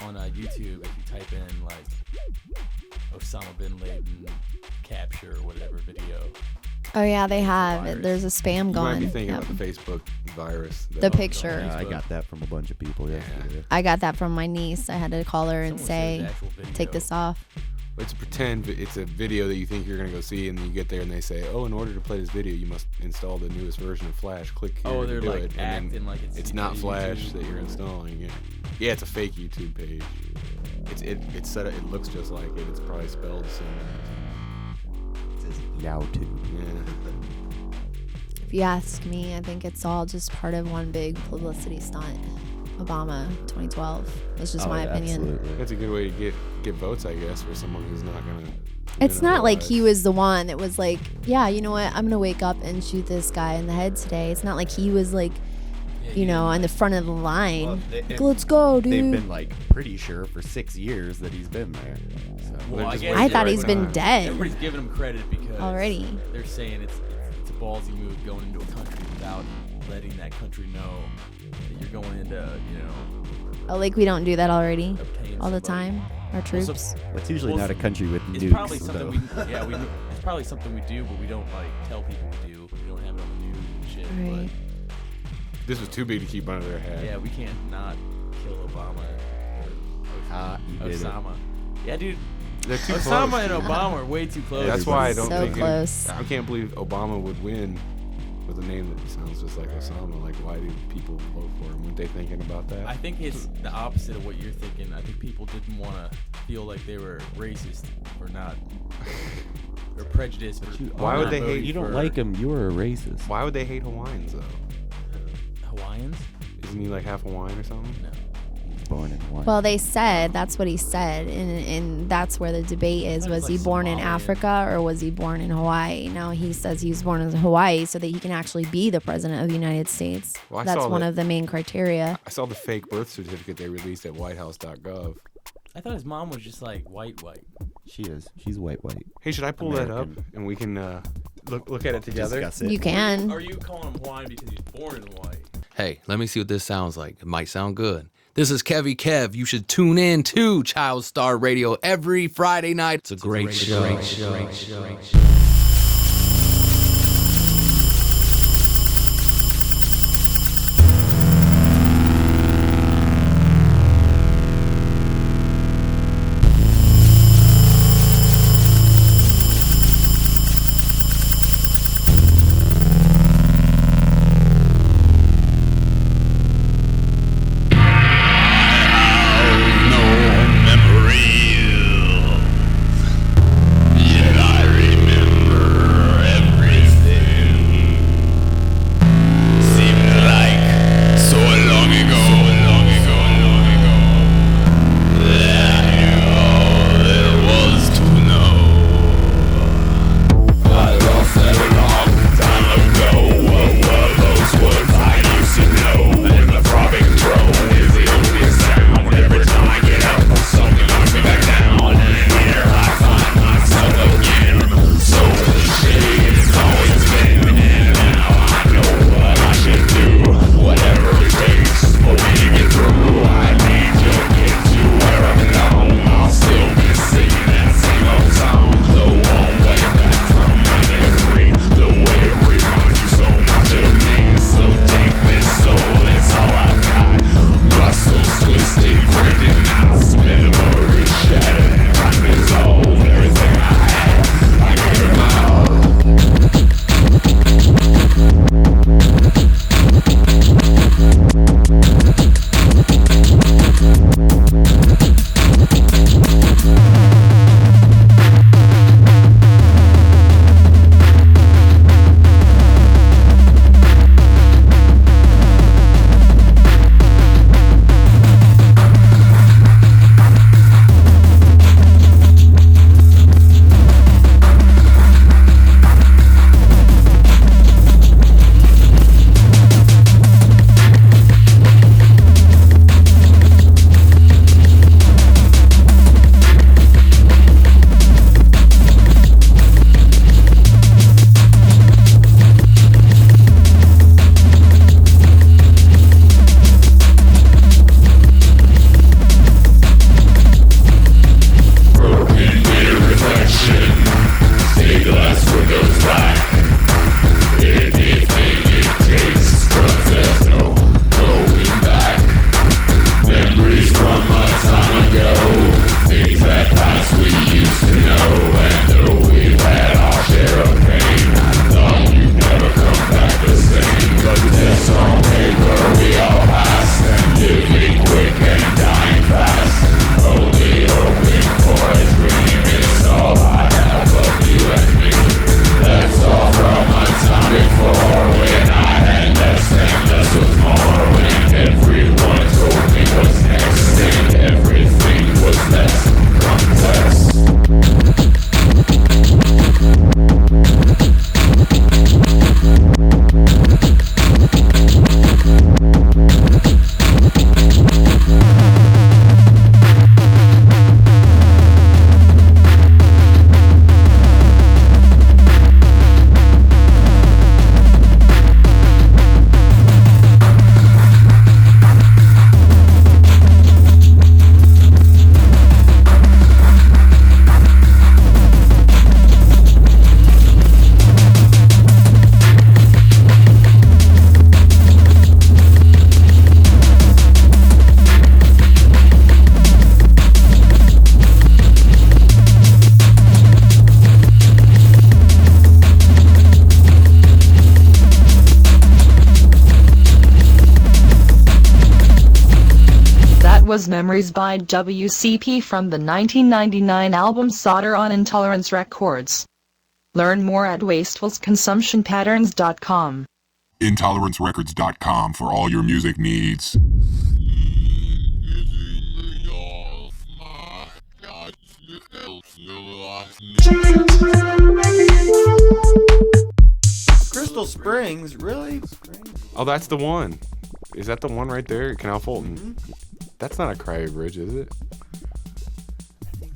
on YouTube. If you type in like Osama bin Laden capture or whatever video. Oh yeah, they have. virus. There's a spam You going. might be thinking Yep. about the Facebook virus. The picture. Yeah, I got that from a bunch of people yesterday. I got that from my niece. I had to call her and Someone say, shared the actual video. take this off. It's a pretend. It's a video that you think you're gonna go see, and then you get there and they say, "Oh, in order to play this video, you must install the newest version of Flash. Click here Oh, to they're do like it." And then acting like it's not YouTube. Flash that you're installing. Yeah, it's a fake YouTube page. It's set up. It looks just like it. It's probably spelled similar. It says YouTube. Yeah. If you ask me, I think it's all just part of one big publicity stunt. Obama 2012. That's just my opinion. Absolutely. That's a good way to get votes, I guess, for someone who's not gonna. It's not like he was the one that was like, yeah, you know what? I'm going to wake up and shoot this guy in the head today. It's not like he was like, you know, on the front of the line. Well, Like, let's go, dude. They've been like pretty sure for 6 years that he's been there. So. Well, I, guess I thought he's everybody- been dead. Everybody's giving him credit because Already. they're saying it's a ballsy move going into a country without letting that country know that you're going into, you know. Oh, like we don't do that already Obtain all the somebody. time? Our troops? That's usually Well, not a country with It's nukes, probably something though. it's probably something we do, but we don't like tell people we do. We don't have it on the news and shit. Right. This was too big to keep under their But head. yeah, we can't not kill Obama or You did it. Osama. Yeah, dude. They're too Osama close. and Obama are way too close. That's why I don't So think close. I can't believe Obama would win with a name that sounds just like Osama. Like, why do people vote for him? Weren't they thinking about that? I think it's the opposite of what you're thinking. I think people didn't want to feel like they were racist or not, or prejudiced. Why would they hate? You don't like him. You were a racist. Why would they hate Hawaiians though? Hawaiians? Isn't he like half Hawaiian or something? No. Born in Hawaii. Well, they said that's what he said, and that's where the debate is: was he born in Africa or was he born in Hawaii? Now he says he was born in Hawaii so that he can actually be the president of the United States. Well, I That's saw one that- of the main criteria. I saw the fake birth certificate they released at whitehouse.gov. I thought his mom was just like white. She is. She's white. Hey, should I pull that up American. and we can look at it together? Discuss it. You can. Are you calling him Hawaiian because he's born in Hawaii? Hey, let me see what this sounds like. It might sound good. This is Kevy Kev. You should tune in to ChildStar Radio every Friday night. It's a great show. Yet I remember. was Memories by WCP from the 1999 album Solder on Intolerance Records. Learn more at wastefulsconsumptionpatterns.com. IntoleranceRecords.com for all your music needs. Crystal Springs, really? Oh, that's the one. Is that the one right there, Canal Fulton? That's not a crybaby bridge, is it?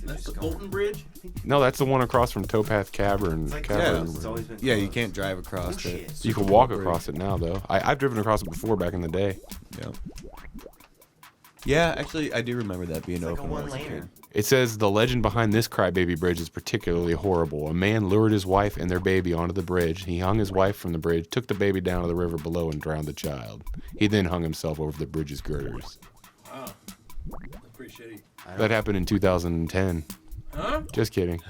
That's the Fulton Bridge? No, that's the one across from Towpath Cavern. Yeah, you can't drive across it. You can walk across it now, though. I've driven across it before back in the day. Yeah. Yeah, actually, I do remember that being open when I was a kid. It says the legend behind this crybaby bridge is particularly horrible. A man lured his wife and their baby onto the bridge. He hung his wife from the bridge, took the baby down to the river below, and drowned the child. He then hung himself over the bridge's girders. Wow. That's pretty shitty. That happened in 2010. Huh? Just kidding.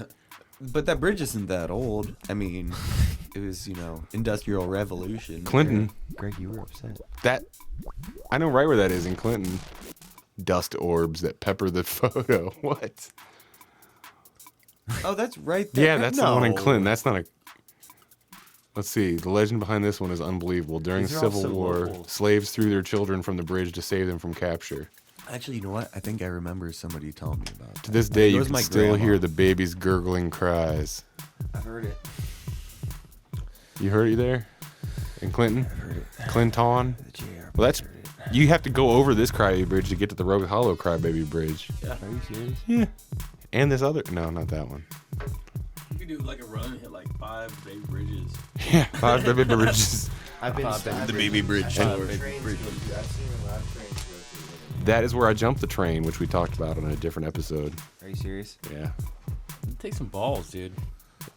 But that bridge isn't that old. I mean, it was, Industrial Revolution. Clinton. Greg, you were upset. I know right where that is in Clinton. Dust orbs that pepper the photo. What? Oh, that's right there. Yeah, that's the one in Clinton. That's not a... Let's see. The legend behind this one is unbelievable. During the Civil War, slaves threw their children from the bridge to save them from capture. Actually, you know what? I think I remember somebody telling me about that. To this day, you can my still grandma. hear the baby's gurgling cries. I've heard it. You heard it there? In Clinton? I've heard it. Clinton? Well, that's... You have to go over this crybaby bridge to get to the Rogue Hollow crybaby bridge. Yeah. Are you serious? Yeah. And this other... No, not that one. You could do like a run and hit like 5 baby bridges. Yeah, 5 baby bridges. I've been to the baby bridge. That is where I jumped the train, which we talked about on a different episode. Are you serious? Yeah. Take some balls, dude.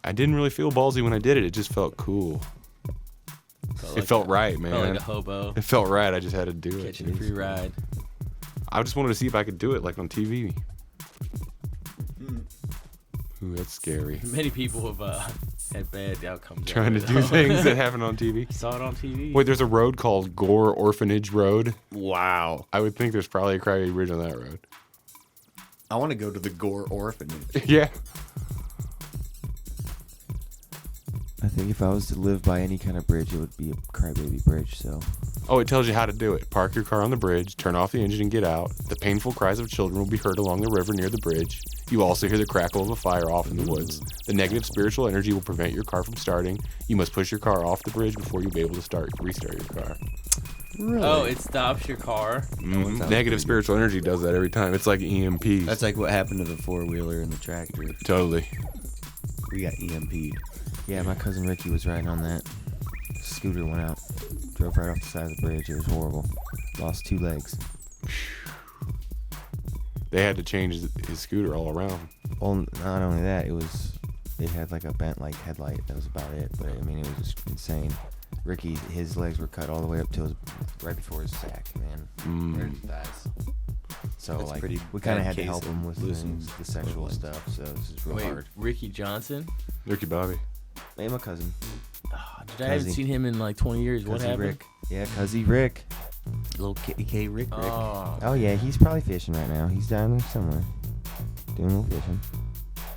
I didn't really feel ballsy when I did it. It just felt cool. It felt right, man. Felt like a hobo. It felt right. I just had to do it. Catching a free ride. I just wanted to see if I could do it like on TV. Ooh, that's scary. Many people have had bad outcomes. Trying to do things that happen on TV. Saw it on TV. Wait, there's a road called Gore Orphanage Road. Wow. I would think there's probably a crybaby bridge on that road. I want to go to the Gore Orphanage. Yeah. I think if I was to live by any kind of bridge, it would be a crybaby bridge, so... Oh, it tells you how to do it. Park your car on the bridge, turn off the engine and get out. The painful cries of children will be heard along the river near the bridge. You also hear the crackle of a fire off in the woods. The negative spiritual energy will prevent your car from starting. You must push your car off the bridge before you'll be able to restart your car. Really? Oh, it stops your car? Negative spiritual energy does that every time. It's like EMPs. That's like what happened to the four-wheeler and the tractor. Totally. We got EMP'd. Yeah, my cousin Ricky was riding on that. Scooter went out. Drove right off the side of the bridge. It was horrible. Lost 2 legs. They had to change his scooter all around. Well, not only that, it had like a bent like headlight. That was about it. But I mean, it was just insane. Ricky, his legs were cut all the way up to right before his sack, man. Right at his thighs. So That's like, pretty we kind of bad had to case help of him with the sexual stuff. So this is real hard. Ricky Johnson? Ricky Bobby. Hey, my cousin. Oh, dude, I haven't seen him in like 20 years. What happened? Rick. Yeah, Cuzzy Rick. Little KK Rick. Oh yeah, he's probably fishing right now. He's down there somewhere, doing a little fishing.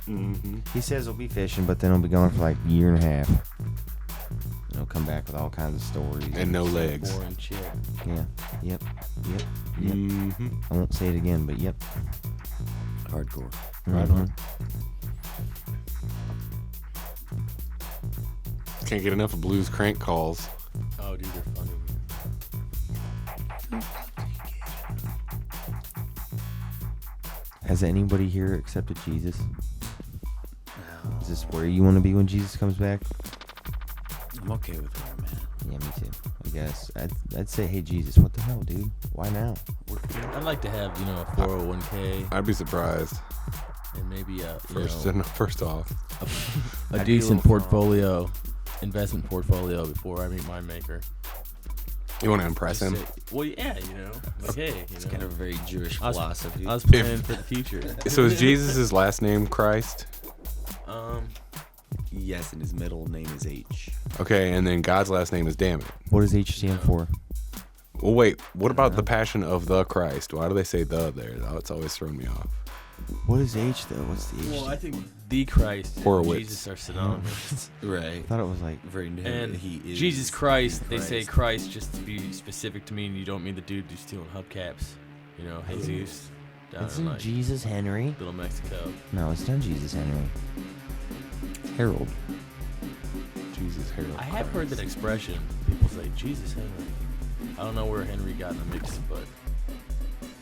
Mm-hmm. He says he'll be fishing, but then he'll be gone for like a year and a half. And he'll come back with all kinds of stories. And no legs. Boring shit. Yeah. Yep. Mm-hmm. I won't say it again, but yep. Hardcore. Right on. Can't get enough of Blues crank calls. Oh, dude, they're funny. Has anybody here accepted Jesus? No. Is this where you want to be when Jesus comes back? I'm okay with her, man. Yeah, me too. I guess I'd say, hey Jesus, what the hell, dude? Why now? I'd like to have, a 401k. I'd be surprised. And maybe first off, a decent portfolio, investment portfolio before I meet my maker. You want to impress him? Well, yeah, like, hey, It's kind of a very Jewish philosophy. I was planning for the future. So is Jesus' last name Christ? Yes, and his middle name is H. Okay, and then God's last name is Damn It. What does H stand for? Well, wait. What about the Passion of the Christ? Why do they say the there? It's always thrown me off. What is H though? What's the H? Well, I think the Christ Horowitz. and Jesus are synonymous. Right. I thought it was like Very new. And He is Jesus Christ, they Christ. say Christ just to be specific to mean you don't mean the dude who's stealing hubcaps. You know, Jesus. Down in Isn't like Jesus Henry? Little Mexico. No, it's not Jesus Henry. Harold. Jesus Harold. I have heard that expression. People say Jesus Henry. I don't know where Henry got in the mix, but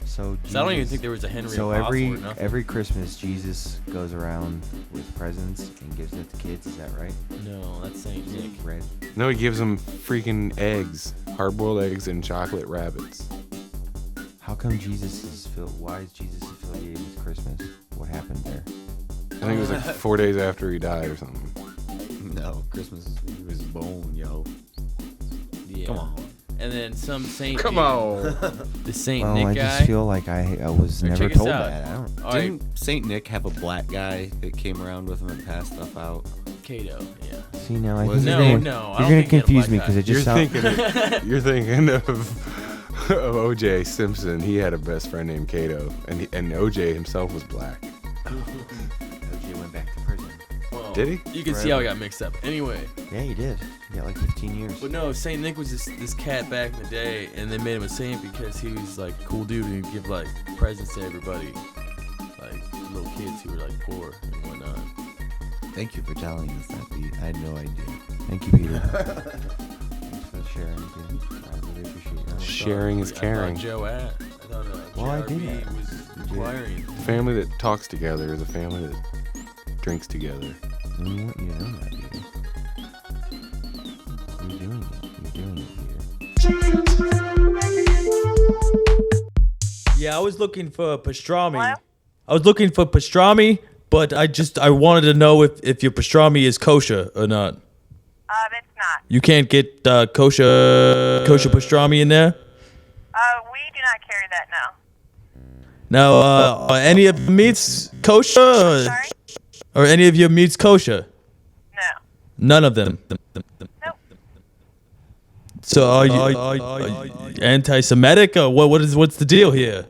So I don't even Jesus- think there was a Henry So Apostle every or nothing. every Christmas, Jesus goes around with presents and gives it to kids. Is that right? No, that's Saint Nick. Red. No, he gives them freaking eggs, hard-boiled eggs, and chocolate rabbits. How come Jesus is why is Jesus affiliated with Christmas? What happened there? I think it was like 4 days after he died or something. No, Christmas is when he was born, yo. Yeah. Come on. And then some Saint. Come dude, on. The Saint Well, Nick I guy. just feel like I was Or never check us told out. that. I don't. All right, Didn't Saint Nick have a black guy that came around with him and passed stuff out? Cato. Yeah. See now, I Was think it? you're No, gonna, I don't you're gonna think he had a confuse black me guy. because it You're just sounds. thinking, you're thinking of O.J. Simpson. He had a best friend named Cato, and O.J. himself was black. OJ went back to prison. Well, Did he? You can see how he got mixed up. Anyway. Yeah, he did. He got like 15 years. But no, Saint Nick was this cat back in the day, and they made him a saint because he was like a cool dude and he'd give like presents to everybody, like little kids who were like poor and whatnot. Thank you for telling us that, Pete. I had no idea. Thank you, Peter. Thanks for sharing, dude. I really appreciate that. Sharing is I caring. thought Joe at. I thought Well, I did JRB that. was You did. inquiring. A family that talks together is a family that drinks together. We want you to know that, Peter. You're doing it. You're doing it, Peter. Yeah, I was looking for pastrami. What? I was looking for pastrami, but I wanted to know if your pastrami is kosher or not. It's not. You can't get kosher pastrami in there? We do not carry that now. Now, are any of the meats kosher? Sorry? Or any of your meats kosher? No. None of them. Nope. So are you anti-Semitic or what's the deal here?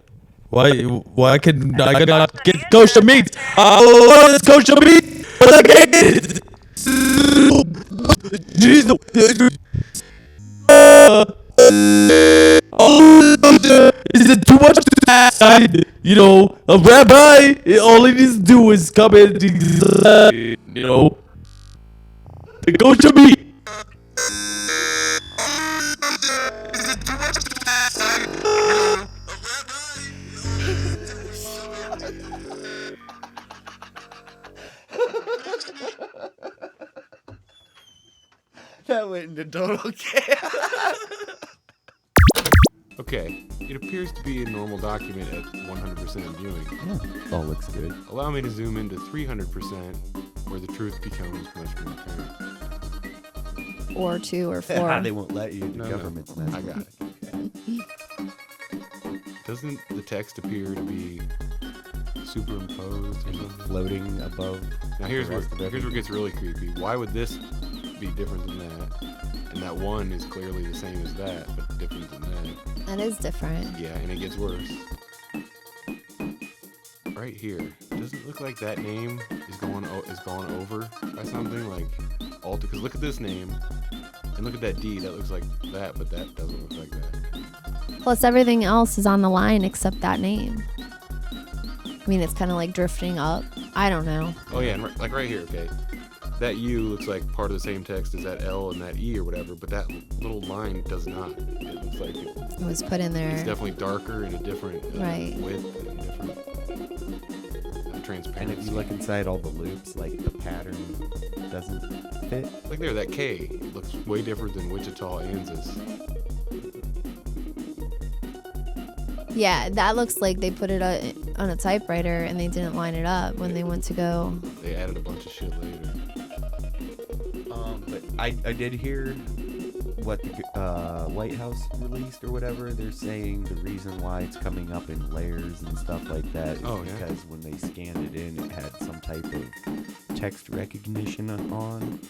Why can I not get kosher meat? What is kosher meat? But I can't get it. Jesus. Is it too much to ask? You know, a rabbi, all he needs to do is come in, you know, the kosher meat. That went into total chaos. Okay, it appears to be a normal document at 100% viewing. Oh, looks good. Allow me to zoom into 300%, where the truth becomes much more apparent. Or 2 or 4. They won't let you. The No, government's no, I messing. got it. Doesn't the text appear to be superimposed or something? Floating above. Now here's the where rest of it gets really creepy. Why would this be different than that? And that one is clearly the same as that, but different than that. That is different. Yeah, and it gets worse. Right here, doesn't it look like that name is gone over by something like alter? Because look at this name, and look at that D. That looks like that, but that doesn't look like that. Plus, everything else is on the line except that name. I mean, it's kind of like drifting up. I don't know. Oh yeah, and like right here, okay. That U looks like part of the same text as that L and that E or whatever, but that little line does not. It looks like It was put in there. it's definitely darker and a different Right. width and different And transparency. if you look inside all the loops, like the pattern doesn't fit. Like there, that K looks way different than Wichita Kansas. Yeah, that looks like they put it on a typewriter and they didn't line it up when they went to go. They added a bunch of shit later. But I did hear what the White House released or whatever. They're saying the reason why it's coming up in layers and stuff like that is because when they scanned it in, it had some type of text recognition on.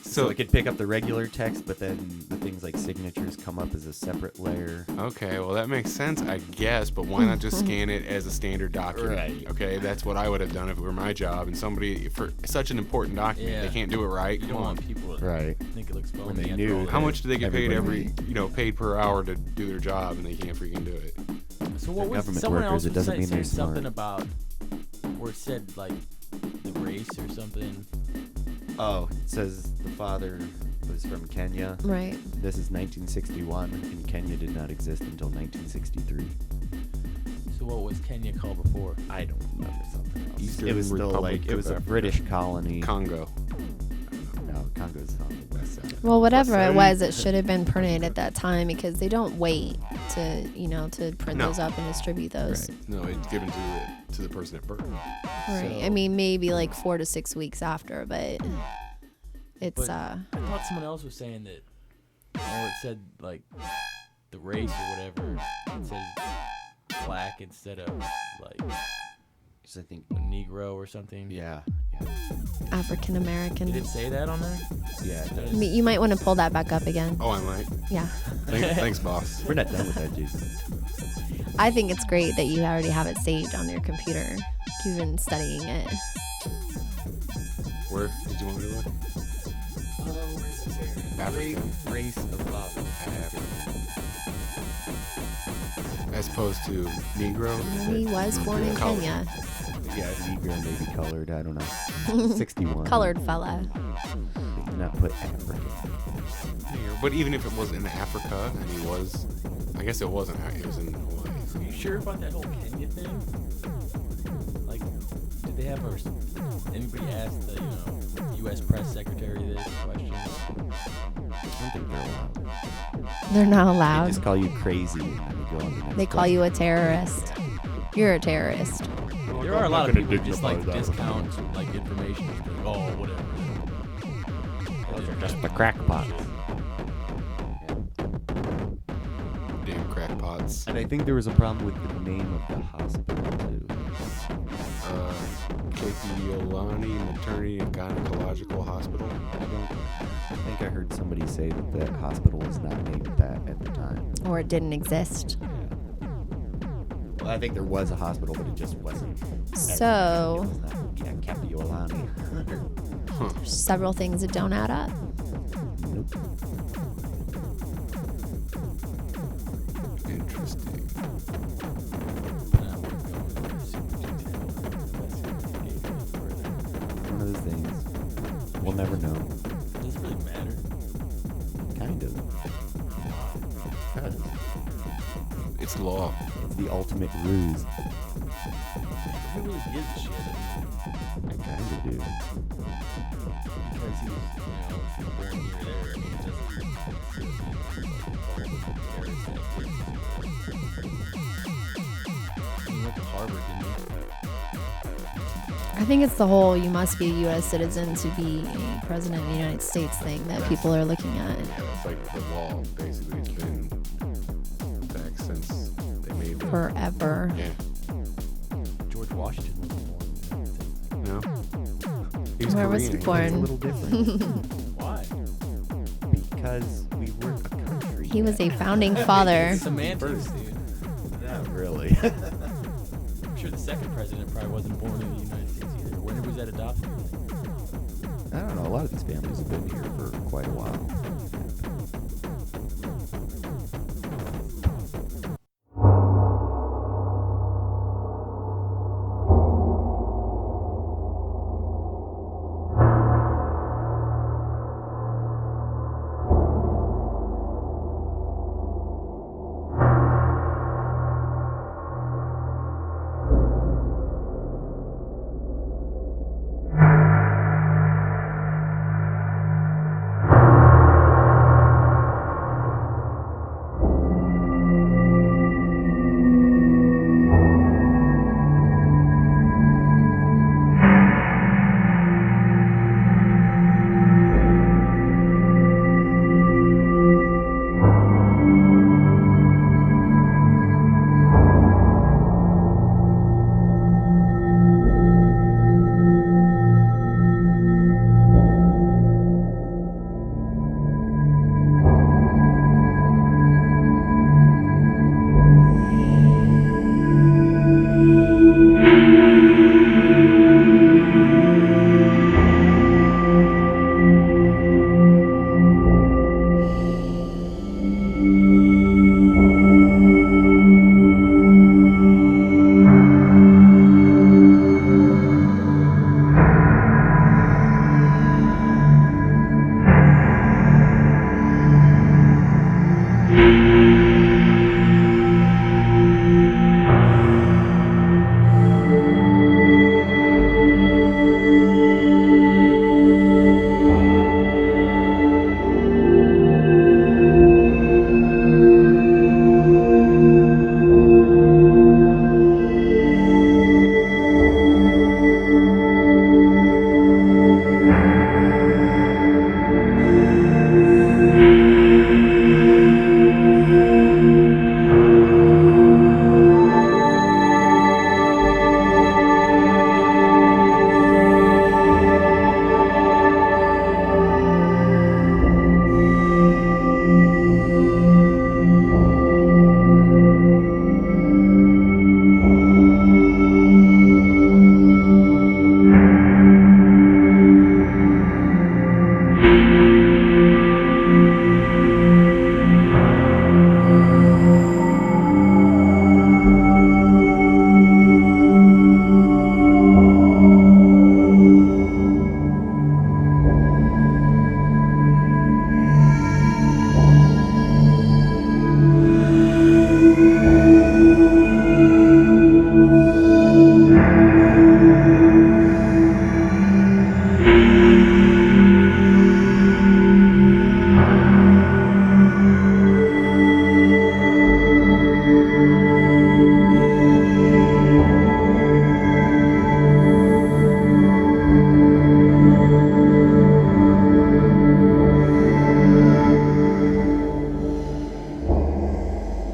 So it could pick up the regular text, but then the things like signatures come up as a separate layer. Okay, well that makes sense, I guess, but why not just scan it as a standard document? Right. Okay, that's what I would have done if it were my job. And somebody, for such an important document, they can't do it right. You don't want people to think it looks phony. When they knew. How much do they get paid everybody- paid per hour to do their job, and they can't freaking do it? So what was government someone workers, else it was doesn't mean saying they're smart. something about where it said like the race or something? Oh, it says the father was from Kenya. Right. This is 1961, and Kenya did not exist until 1963. So what was Kenya called before? I don't remember something else. Eastern It was still Republic like it of was a Africa. British colony. Congo. No, Congo's on the west side. Well, whatever it was, it should have been printed at that time because they don't wait to print No. those up and distribute those. No, it's given to the person at birth. Right. I mean, maybe like 4 to 6 weeks after, but it's But I thought someone else was saying that, or it said like the race or whatever. It says black instead of like I think a Negro or something. Yeah. African American. Did it say that on there? Yeah, it does. You might want to pull that back up again. Oh, I might. Yeah. Thanks, boss. We're not done with that, Jason. I think it's great that you already have it saved on your computer. You've been studying it. Where did you want me to look? Africa. Race of Africa. As opposed to Negro. He was born in Colored. Kenya. Yeah, Negro, maybe colored. I don't know. 61. Colored fella. They did not put African. But even if it was in Africa, and he was, I guess it wasn't. It was in Hawaii. Are you sure about that whole Kenya thing? Like, did they have anybody ask the U.S. press secretary this question? I don't think they're allowed. They're not They allowed. just call you crazy. And then you go on the next They call you a terrorist. You're a terrorist. There are a lot of people who just like discount like information. Just like, oh, whatever. Those are just the crackpots. Damn crackpots. And I think there was a problem with the name of the hospital too. Kepiolani Maternity and Gynecological Hospital. I think I heard somebody say that that hospital was not named that at the time. Or it didn't exist. Well, I think there was a hospital, but it just wasn't. So- It was not Kepiolani. There's several things that don't add up. Nope. Interesting. One of those things. We'll never know. Does it really matter? Kind of. It's law. It's the ultimate ruse. Who really gives a shit? I kind of do. Because he was, born here or there. I mean, it doesn't. He went to Harvard, didn't he? I think it's the whole you must be a U.S. citizen to be a president of the United States thing that people are looking at. Yeah, that's like the law. Basically, it's been back since they made the... Forever. Yeah. George Washington was born. No. He was Where was he Korean. born? It's a little different. Why? Because we weren't a country. He was a founding father. Semantics, dude. Not really. I'm sure the second president probably wasn't born in the United States either. When was that adopted? I don't know. A lot of these families have been here for quite a while.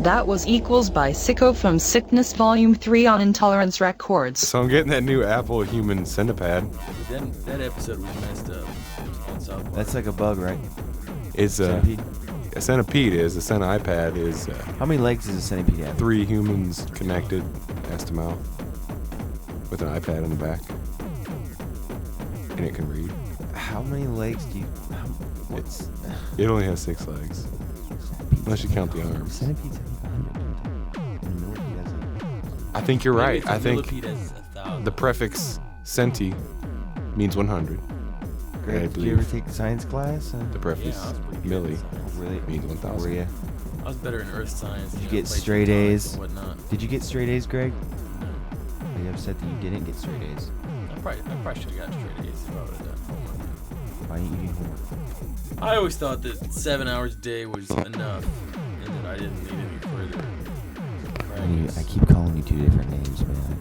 That was Equals by Sicko from Sickness Volume 3 on Intolerance Records. So I'm getting that new Apple human centipede. That episode was messed up. On South Park. That's like a bug, right? It's Centipede? a centipede is. A centipede is. How many legs does a centipede have? 3 humans connected, ass to mouth, with an iPad on the back, and it can read. How many legs do you? It only has 6 legs, unless you count the arms. Centipedes have 100. And millipede has I think you're right. I think Millipede has 1,000. the prefix centi means 100. And I Did you believe ever take science class? the prefix milli Really? means 1,000. Were you? I was better in earth science. Did you know, get played straight photonics A's? and whatnot. Did you get straight A's, Greg? Are you upset that you didn't get straight A's? I probably should have got straight A's if I would have done homework. Why didn't you do homework? I always thought that 7 hours a day was enough, and that I didn't need any further practice. I keep calling you 2 different names, man.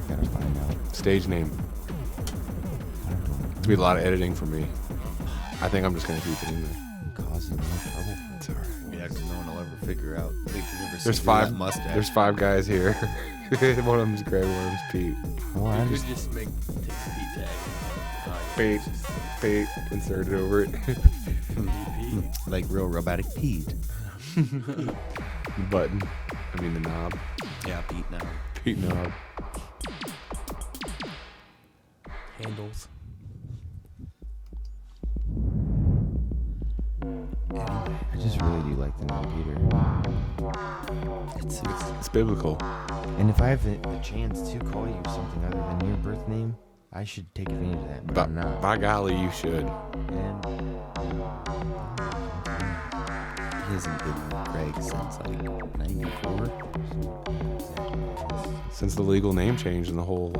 I gotta find out. Stage name. It's gonna be a lot of editing for me. I think I'm just gonna keep it in there. I'm causing no trouble. It's alright. Yeah, because no one will ever figure out. They can never There's see through that 5. mustache. There's 5 guys here. One of them's Greg, one of them's Pete. Well, You I'm could just just take the Pete tag. Pete, Pete, inserted over it. Like real robotic Pete. Button. I mean the knob. Yeah, Pete now. Pete knob. Handles. I just really do like the name Peter. It's biblical. And if I have the chance to call you something other than your birth name, I should take advantage of that, but I'm not. By golly, you should. And He hasn't been Greg since like 94. Since the legal name change and the whole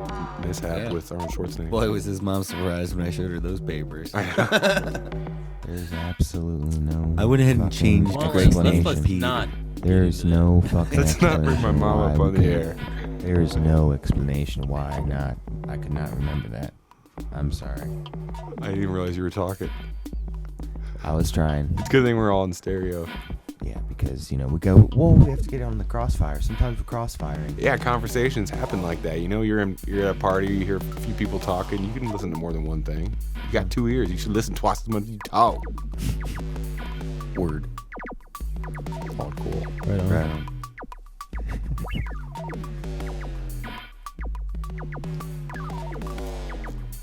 mishap with Arnold Schwarzenegger. Boy, was his mom surprised when I showed her those papers. there's absolutely no. I went ahead and fucking changed Well, Greg's let's name not- to let's Pete. not There is no fucking. Let's not bring my explanation mom why up we on the couldn't- air. There is no explanation why not. I could not remember that. I'm sorry. I didn't even realize you were talking. I was trying. It's a good thing we're all in stereo. Yeah, because we go. Whoa, we have to get on the crossfire. Sometimes we're crossfiring. Yeah, conversations happen like that. You're at a party, you hear a few people talking, you can listen to more than one thing. You got 2 ears, you should listen twice as much as you talk. Word. All cool. Right on. Right on.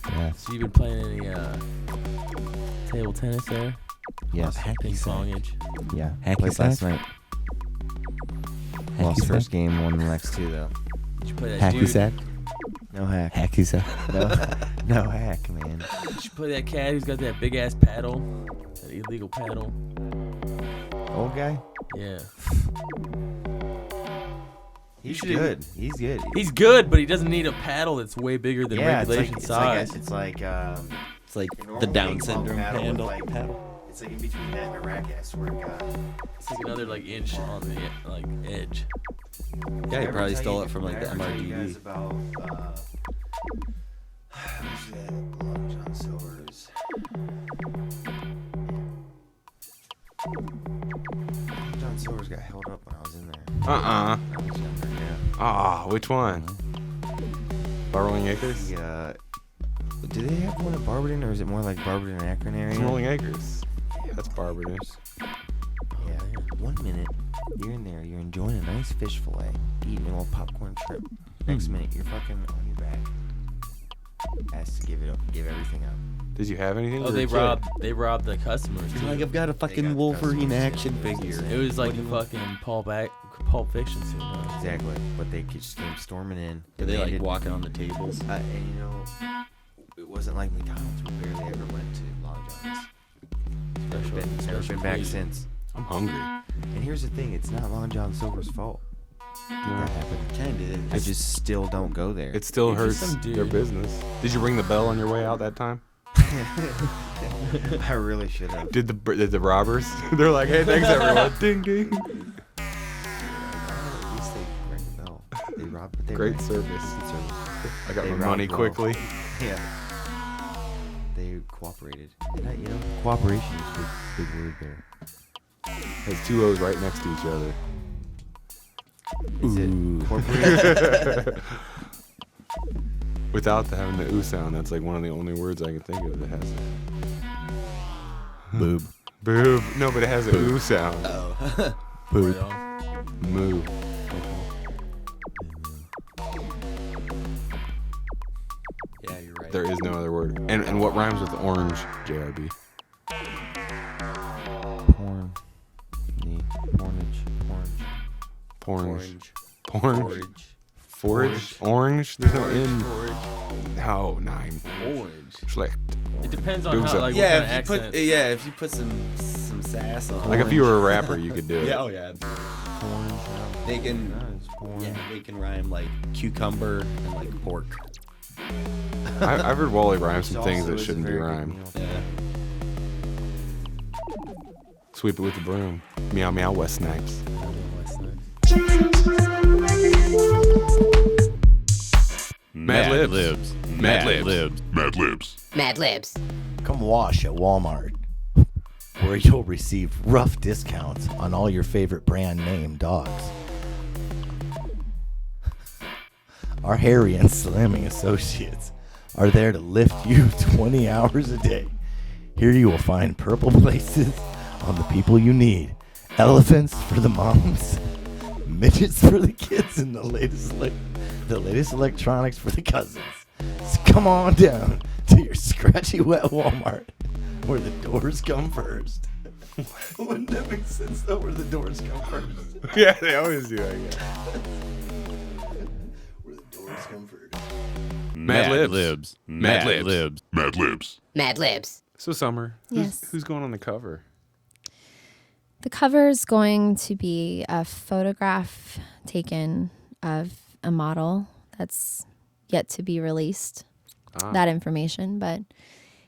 Yeah. So you've been playing any table tennis there? Yes. Ping pongage. Yeah. Hacky Played last sack? night. Hacky Lost sack? first game, won the next 2 though. Did you play that Hacky dude? sack? No hack. Hacky sack? No hack, man. Did you play that cat who's got that big ass paddle? That illegal paddle? Old guy? Yeah. He's should- good. He's good. He's good, but he doesn't need a paddle that's way bigger than Yeah, regulation size. It's like the normal Down ping pong syndrome paddle handle. with, It's like in between that and a racket, I swear to God. It's like another inch on the edge. Yeah, he Ever probably tell stole you- it from the ever tell you MRDB. guys about, who's that? Long John Silver's. Long John Silver's got held up when I was in there. Uh-uh. I was younger, yeah. Ah, which one? Rolling Acres? Yeah. Do they have one at Barberton, or is it more like Barberton Akron area? It's Rolling Acres. Yeah, that's Barberton. Yeah. 1 minute, you're in there, you're enjoying a nice fish fillet, eating a little popcorn trip. Next minute, you're fucking on your back. Asked to give everything up. Did you have anything? Oh, You were they a kid. robbed the customers. You're too. like, I've got a fucking Wolverine action figure. It was like a fucking Pulp Fiction scene. Huh? Exactly. But they just came storming in. Were they like demanded- walking on the tables? And it wasn't like McDonald's. We barely ever went to Long John's. Never been back since. I'm hungry. And here's the thing, it's not Long John Silver's fault. That happened. Kinda is. I just still don't go there. It still You're just hurts some dude. their business. Did you ring the bell on your way out that time? I really should have. Did the robbers? They're like, hey, thanks everyone. Ding ding. At least they rang the bell. They robbed, but they Great rang- service. Good service. I got They my robbed money well. quickly. Yeah. They cooperated. And cooperation is a big word there. Has two O's right next to each other. Is it corporate? Without having the ooh sound, that's like one of the only words I can think of that has it. Boob. Boob. No, but it has an ooh sound. Oh. Boob. Moo. Yeah, you're right. There is no other word. And what rhymes with orange, JRB? Porn. Pornage. Pornage. Forage. Orange. There's no in. No, nine. Orange. Schlecht. It depends on Booze how, up. like, Yeah, what kind of accent. if you put some sass on. Like if you were a rapper, you could do it. Yeah, oh yeah. They can, they can rhyme like cucumber and like pork. I've heard Wally rhyme some It things also that is a shouldn't be very good rhymed. meal. Yeah. Sweep it with the broom. Meow meow West Snipes. Mad Libs. Mad Libs. Mad Libs. Mad Libs. Come wash at Walmart, where you'll receive rough discounts on all your favorite brand name dogs. Our Harry and Slamming associates are there to lift you 20 hours a day. Here you will find purple places on the people you need, elephants for the moms, midgets for the kids, and the latest electronics for the cousins. So come on down to your scratchy wet Walmart, where the doors come first. Wouldn't that make sense though, where the doors come first? Yeah, they always do, I guess. Where the doors come first. Mad Libs. Mad Libs. Mad Libs. Mad Libs. So Summer, Yes. who's going on the cover? The cover is going to be a photograph taken of a model that's yet to be released. That information, but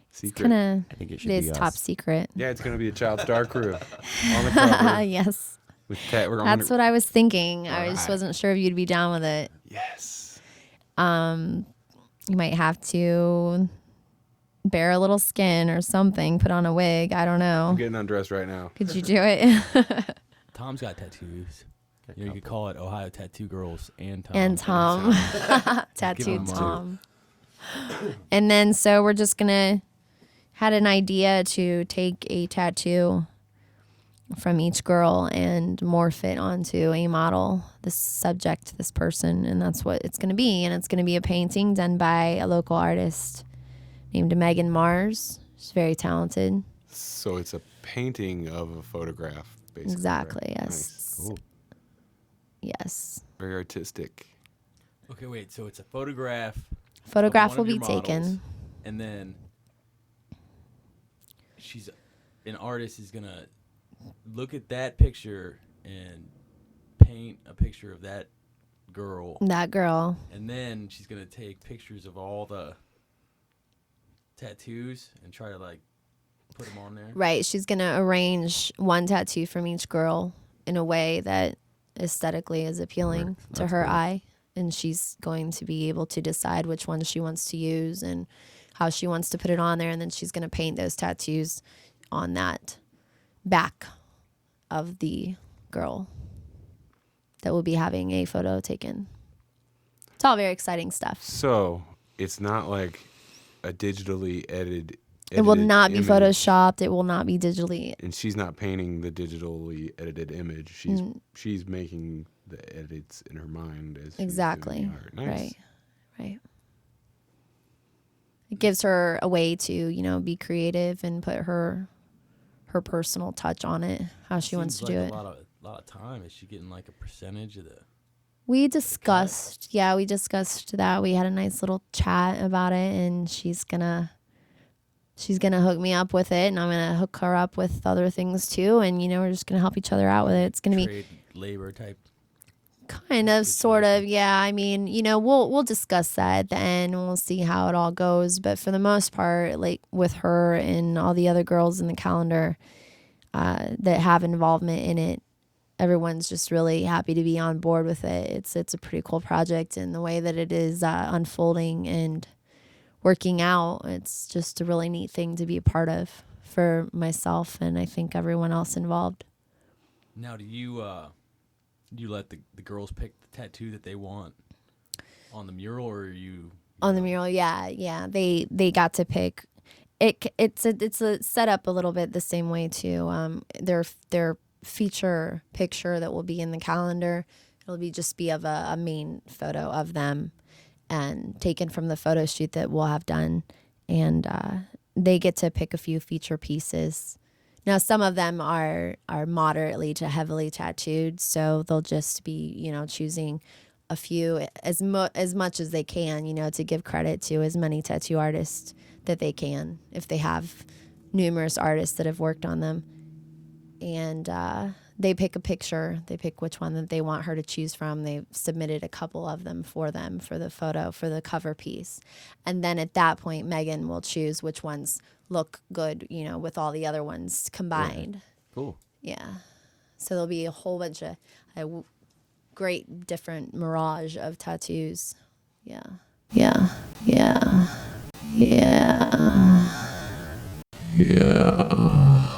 it's Secret. kind I think it of should is be top us. secret. Yeah, it's gonna be a ChildStar crew on the cover. Yes, With we're gonna that's what I was thinking. I just Alright. wasn't sure if you'd be down with it. Yes. You might have to bare a little skin or something, put on a wig. I don't know. I'm getting undressed right now. Could you do it? Tom's got tattoos. You could call it Ohio Tattoo Girls and Tom. And Tom. Give Tattooed him a- Tom. And then so we're just gonna had an idea to take a tattoo from each girl and morph it onto a model, this subject, this person, and that's what it's gonna be. And it's gonna be a painting done by a local artist named Megan Mars. She's very talented. So it's a painting of a photograph, basically. Exactly, right? yes. Nice. Cool. Yes. Very artistic. Okay, wait. So it's a photograph. Photograph of one will of be your models, taken. and then an artist is gonna look at that picture and paint a picture of that girl. That girl. And then she's gonna take pictures of all the tattoos and try to like put them on there. Right. She's going to arrange one tattoo from each girl in a way that aesthetically is appealing to her eye. And she's going to be able to decide which one she wants to use and how she wants to put it on there. And then she's going to paint those tattoos on that back of the girl that will be having a photo taken. It's all very exciting stuff. So it's not like a digitally edited. It will not be image. photoshopped. It will not be digitally. And she's not painting the digitally edited image. She's making the edits in her mind as she's Exactly. doing the art. Nice. Right. Right. It gives her a way to, you know, be creative and put her personal touch on it, how she wants to Seems do like it. A lot of time. Is she getting like a percentage of the? We discussed, we discussed that. We had a nice little chat about it, and she's gonna hook me up with it, and I'm gonna hook her up with other things too, and you know, we're just gonna help each other out with it. It's gonna be Trade labor type. kind of, sort of, yeah. I mean, you know, we'll discuss that at the end, and we'll see how it all goes. But for the most part, like with her and all the other girls in the calendar that have involvement in it, everyone's just really happy to be on board with it. It's a pretty cool project, and the way that it is unfolding and working out, it's just a really neat thing to be a part of for myself and I think everyone else involved. Now, do you let the girls pick the tattoo that they want on the mural, or are you on the mural? Yeah. They got to pick. It's set up a little bit the same way too. Their feature picture that will be in the calendar, it'll be of a main photo of them, and taken from the photo shoot that we'll have done, and they get to pick a few feature pieces. Now, some of them are moderately to heavily tattooed, so they'll just be, choosing a few as much as they can, to give credit to as many tattoo artists that they can, if they have numerous artists that have worked on them. And they pick a picture. They pick which one that they want her to choose from. They've submitted a couple of them for the photo, for the cover piece. And then at that point, Megan will choose which ones look good, with all the other ones combined. Yeah. Cool. Yeah. So there'll be a whole bunch of great different mirage of tattoos. Yeah. Yeah. Yeah. Yeah. Yeah.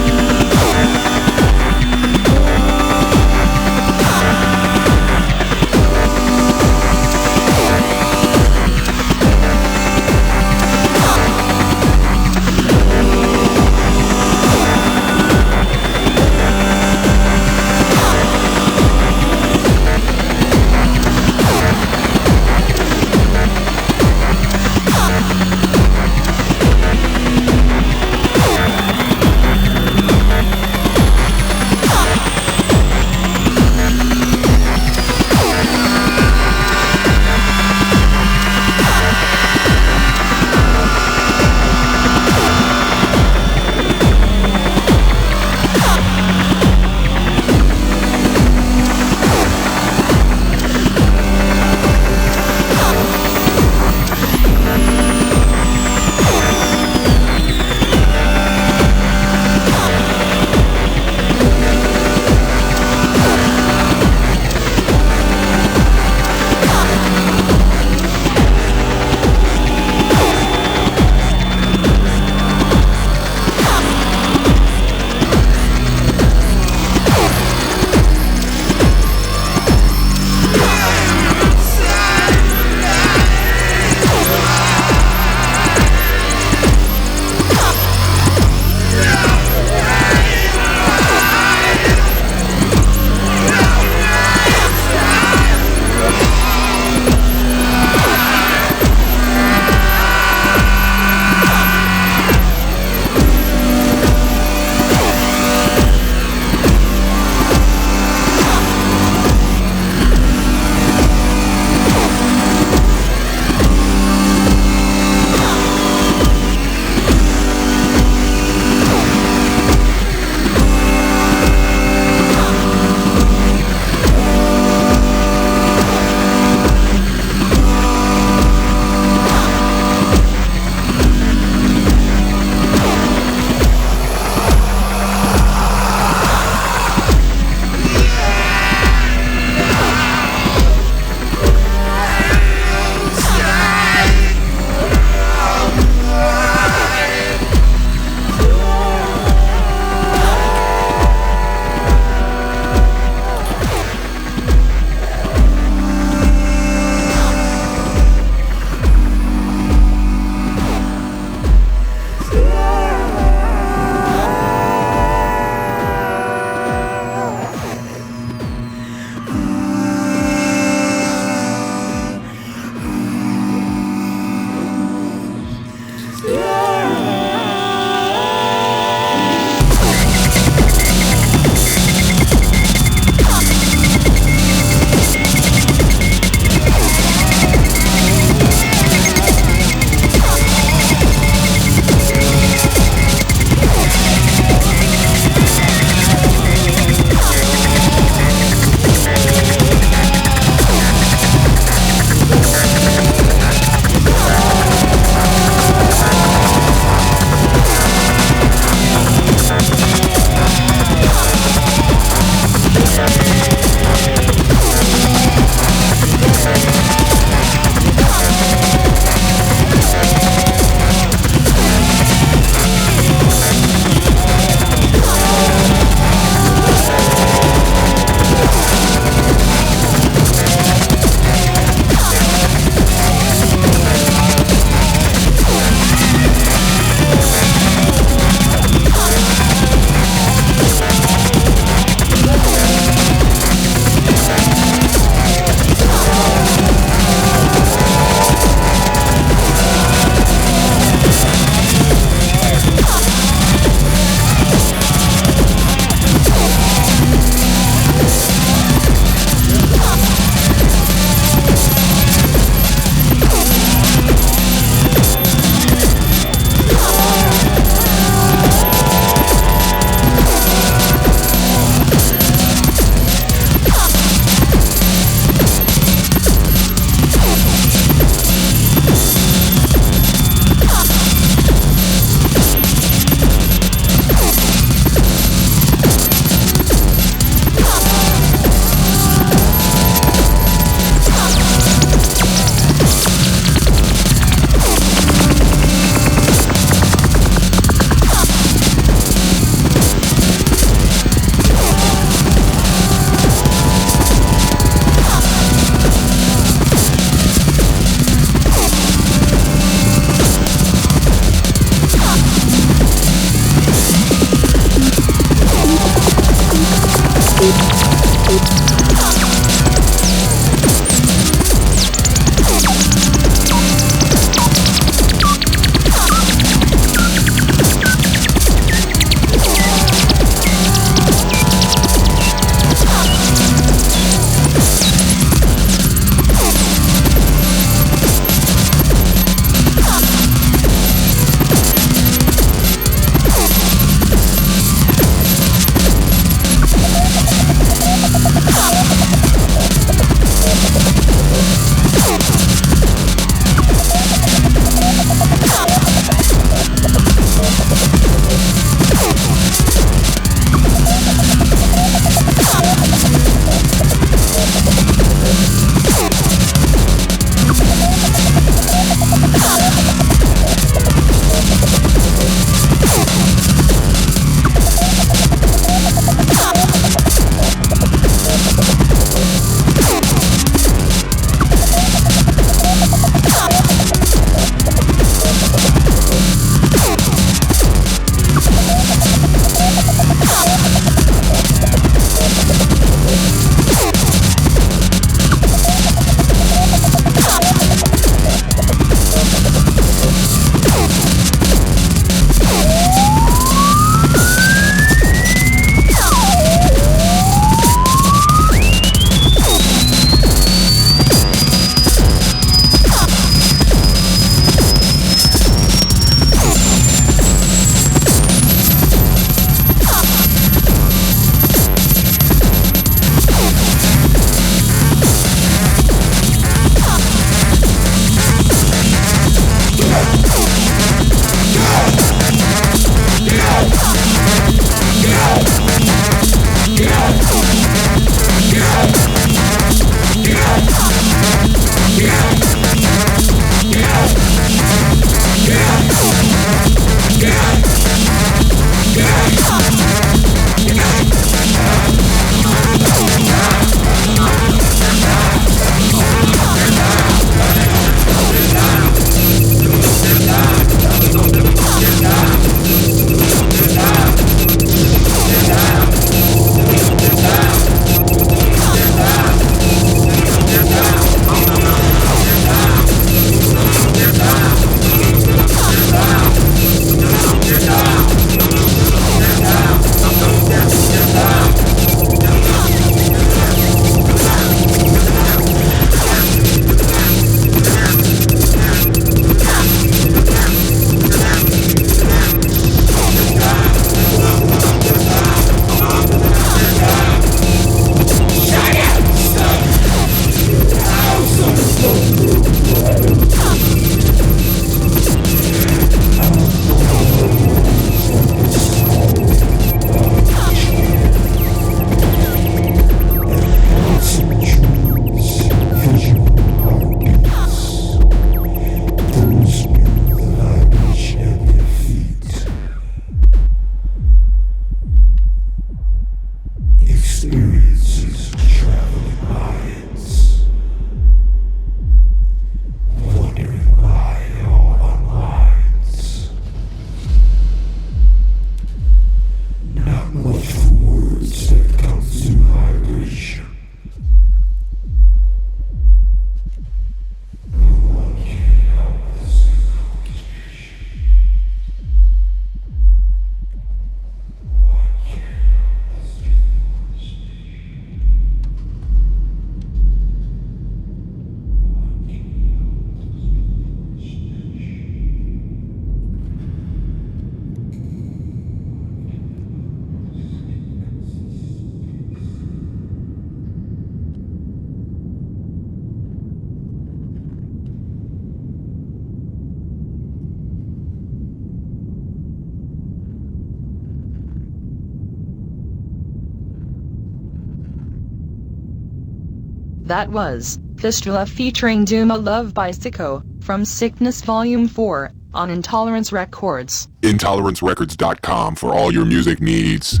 That was Fistula featuring Duma Love by Sicko, from Sickness Volume 4, on Intolerance Records. IntoleranceRecords.com for all your music needs.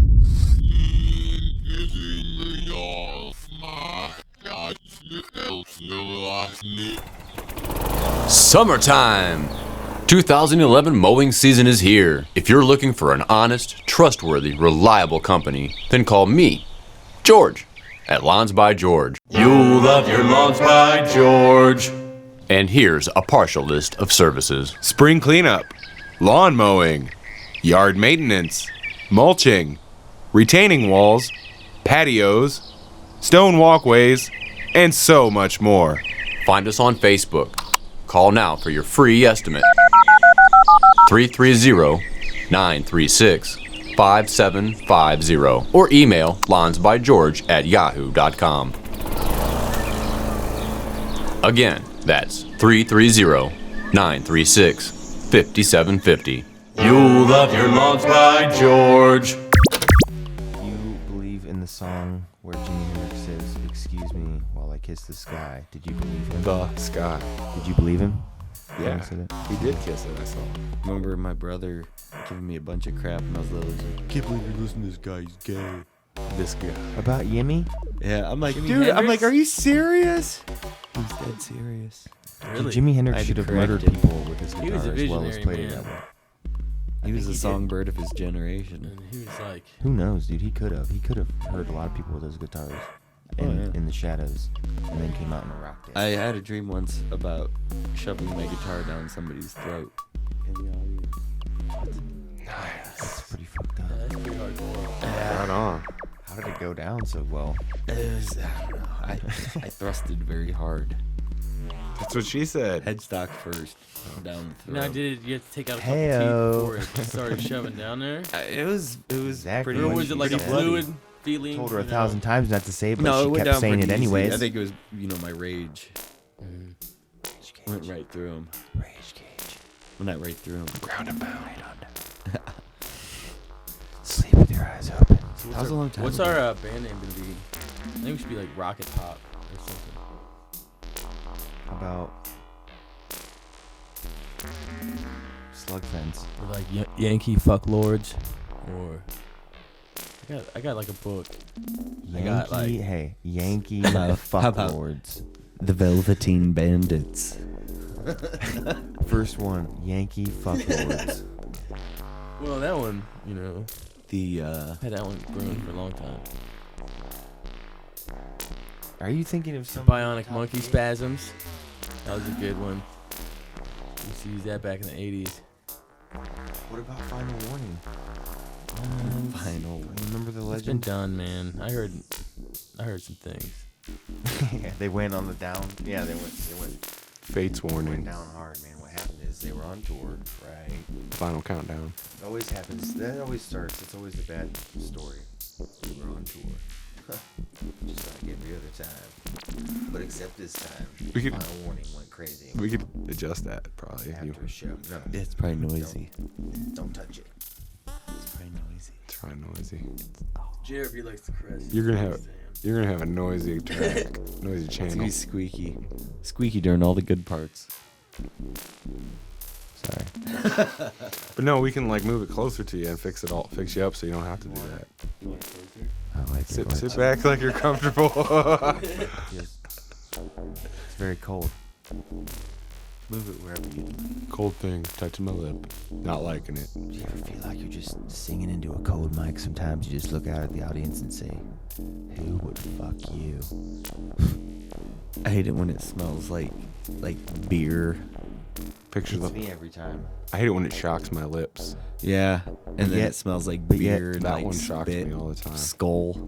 Summertime! 2011 mowing season is here. If you're looking for an honest, trustworthy, reliable company, then call me, George, at Lawns by George. You'll love your Lawns by George. And here's a partial list of services. Spring cleanup, lawn mowing, yard maintenance, mulching, retaining walls, patios, stone walkways, and so much more. Find us on Facebook. Call now for your free estimate. 330-936-5750 or email lawnsbygeorge@yahoo.com. Again, that's 330-936-5750. You'll love your Lawns by George. You believe in the song where Jimi Hendrix says, "Excuse me while I kiss the sky"? Did you believe him? The sky. Did you believe him? Yeah, Said it? he did kiss it. I saw. Remember my brother giving me a bunch of crap when I was little. He's like, "Can't believe you're listening to this guy. He's gay." This guy. About Yimmy? Yeah, I'm like, Jimi dude. I'm Hendrix? like, are you serious? He's dead serious. Really? Jimi I Hendrix had should to have correct murdered him. people with his He guitar was a as well as visionary, played it man. that way. He was a he did. songbird of his generation. And he was like, Who knows, dude? He could have. He could have heard a lot of people with those guitars in the shadows, and then came out and rocked it. I had a dream once about shoving my guitar down somebody's throat in the audience. That's pretty fucked up. that's pretty hardcore. Right on. How did it go down so well? It was, I don't know. I thrusted very hard. That's what she said. Headstock first, down the throat. Now, you have to take out a couple Heyo. teeth before it started shoving down there? It was Exactly. pretty Or much was it like a pretty fluid feeling? Told her you know? 1,000 times not to say it, but No, it she went kept down saying pretty it easy. anyways. I think it was, my rage. Went right through him. Rage cage. Well, not right through him. Ground and pound. Sleep with your eyes open. That was a long time What's ago. our band name gonna be? I think we should be like Rocket Pop or something. About slug fence. Or like Yankee Fuck Lords, or I got like a book. I got like Yankee How fuck about- lords. The Velveteen Bandits. First one, Yankee fuck lords. well that one, The had that one brewing for a long time. Are you thinking of some Bionic Monkey Spasms. That was a good one. We used to use that back in the 80s. What about Final Warning? final. Remember the It's been legend? done, man. I heard some things. Yeah, they went on the down. Yeah, they went. Fate's Went warning. down hard, man. What happened is they were on tour, right? Final countdown. It always happens. That always starts. It's always a bad story. We were on tour. Just like every other time. But except this time, We could- Final Warning went crazy. We could adjust that probably. if you- After a show. No, It's probably noisy. don't touch it. It's probably noisy. It's probably noisy. JRB likes to caress. You're gonna have a noisy track, noisy It's channel. gonna be squeaky. Squeaky during all the good parts. Sorry. But no, we can like move it closer to you and fix you up so you don't have to do that. I like Sit it. back like you're comfortable. It's very cold. Move it wherever you like. Cold thing, touching my lip, not liking it. Do you ever feel like you're just singing into a cold mic? Sometimes you just look out at the audience and say, "Who would fuck you?" I hate it when it smells like beer. Picture It's the. me every time. I hate it when it shocks my lips. Yeah, and then yet- it smells like but yet beer and That like one shocks spit, me all the time. skull.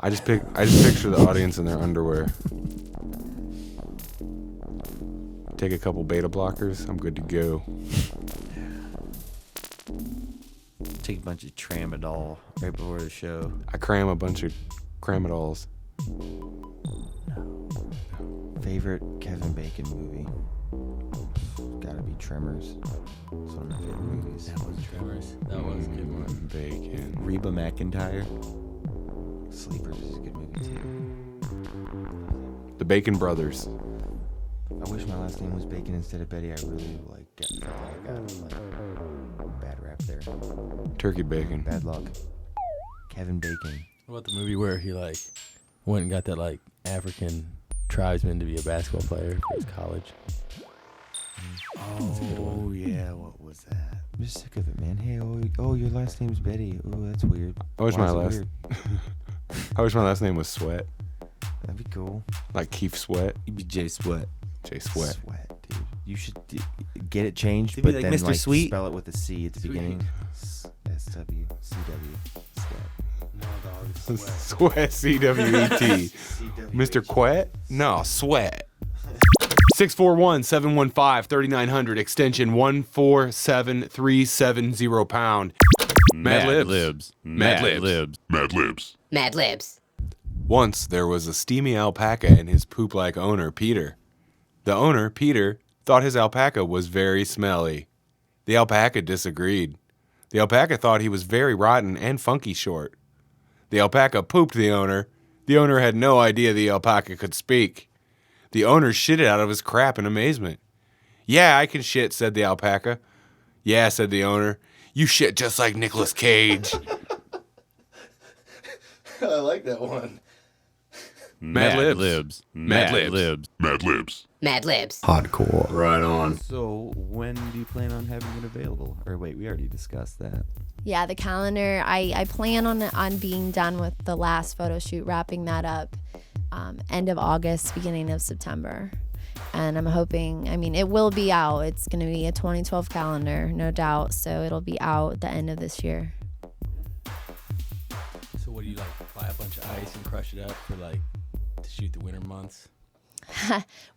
I just picture the audience in their underwear. Take a couple beta blockers, I'm good to go. Take a bunch of Tramadol right before the show. I cram a bunch of Cramadols. Favorite Kevin Bacon movie? Gotta be Tremors. It's one of my favorite movies. That was Tremors. That was a good one. Bacon. Reba McEntire. Sleepers is a good movie too. The Bacon Brothers. I wish my last name was Bacon instead of Betty. I really felt like I got like bad rap there. Turkey bacon. Bad luck. Kevin Bacon. What about the movie where he like went and got that like African tribesman to be a basketball player for his college? Oh yeah, what was that? I'm just sick of it, man. Hey, oh, your last name's Betty. Oh, that's weird. I wish Why my is it last. weird? I wish my last name was Sweat. That'd be cool. Like Keith Sweat. You'd be Jay Sweat. Jay Sweat. Sweat, dude. You should get it changed, It'd be but like then Mr. like Sweet. spell it with a C at the beginning. SWCW. Sweat. Sweat. C-W-E-T. Mr. Quet? No, Sweat. 641-715-3900, extension 147-370 pound. Mad Libs. Mad Libs. Mad Libs. Mad Libs. Once there was a steamy alpaca and his poop-like owner, Peter. The owner, Peter, thought his alpaca was very smelly. The alpaca disagreed. The alpaca thought he was very rotten and funky short. The alpaca pooped the owner. The owner had no idea the alpaca could speak. The owner shitted out of his crap in amazement. "Yeah, I can shit," said the alpaca. "Yeah," said the owner. "You shit just like Nicolas Cage." I like that one. Mad Libs. Mad Libs. Mad Libs. Mad Libs. Hardcore. Right on. So when do you plan on having it available? Or wait, we already discussed that. Yeah, the calendar. I plan on being done with the last photo shoot, wrapping that up end of August, beginning of September. And I'm hoping, I mean, it will be out. It's going to be a 2012 calendar, no doubt. So it'll be out the end of this year. So what do you like? Buy a bunch of ice and crush it up for like to shoot the winter months?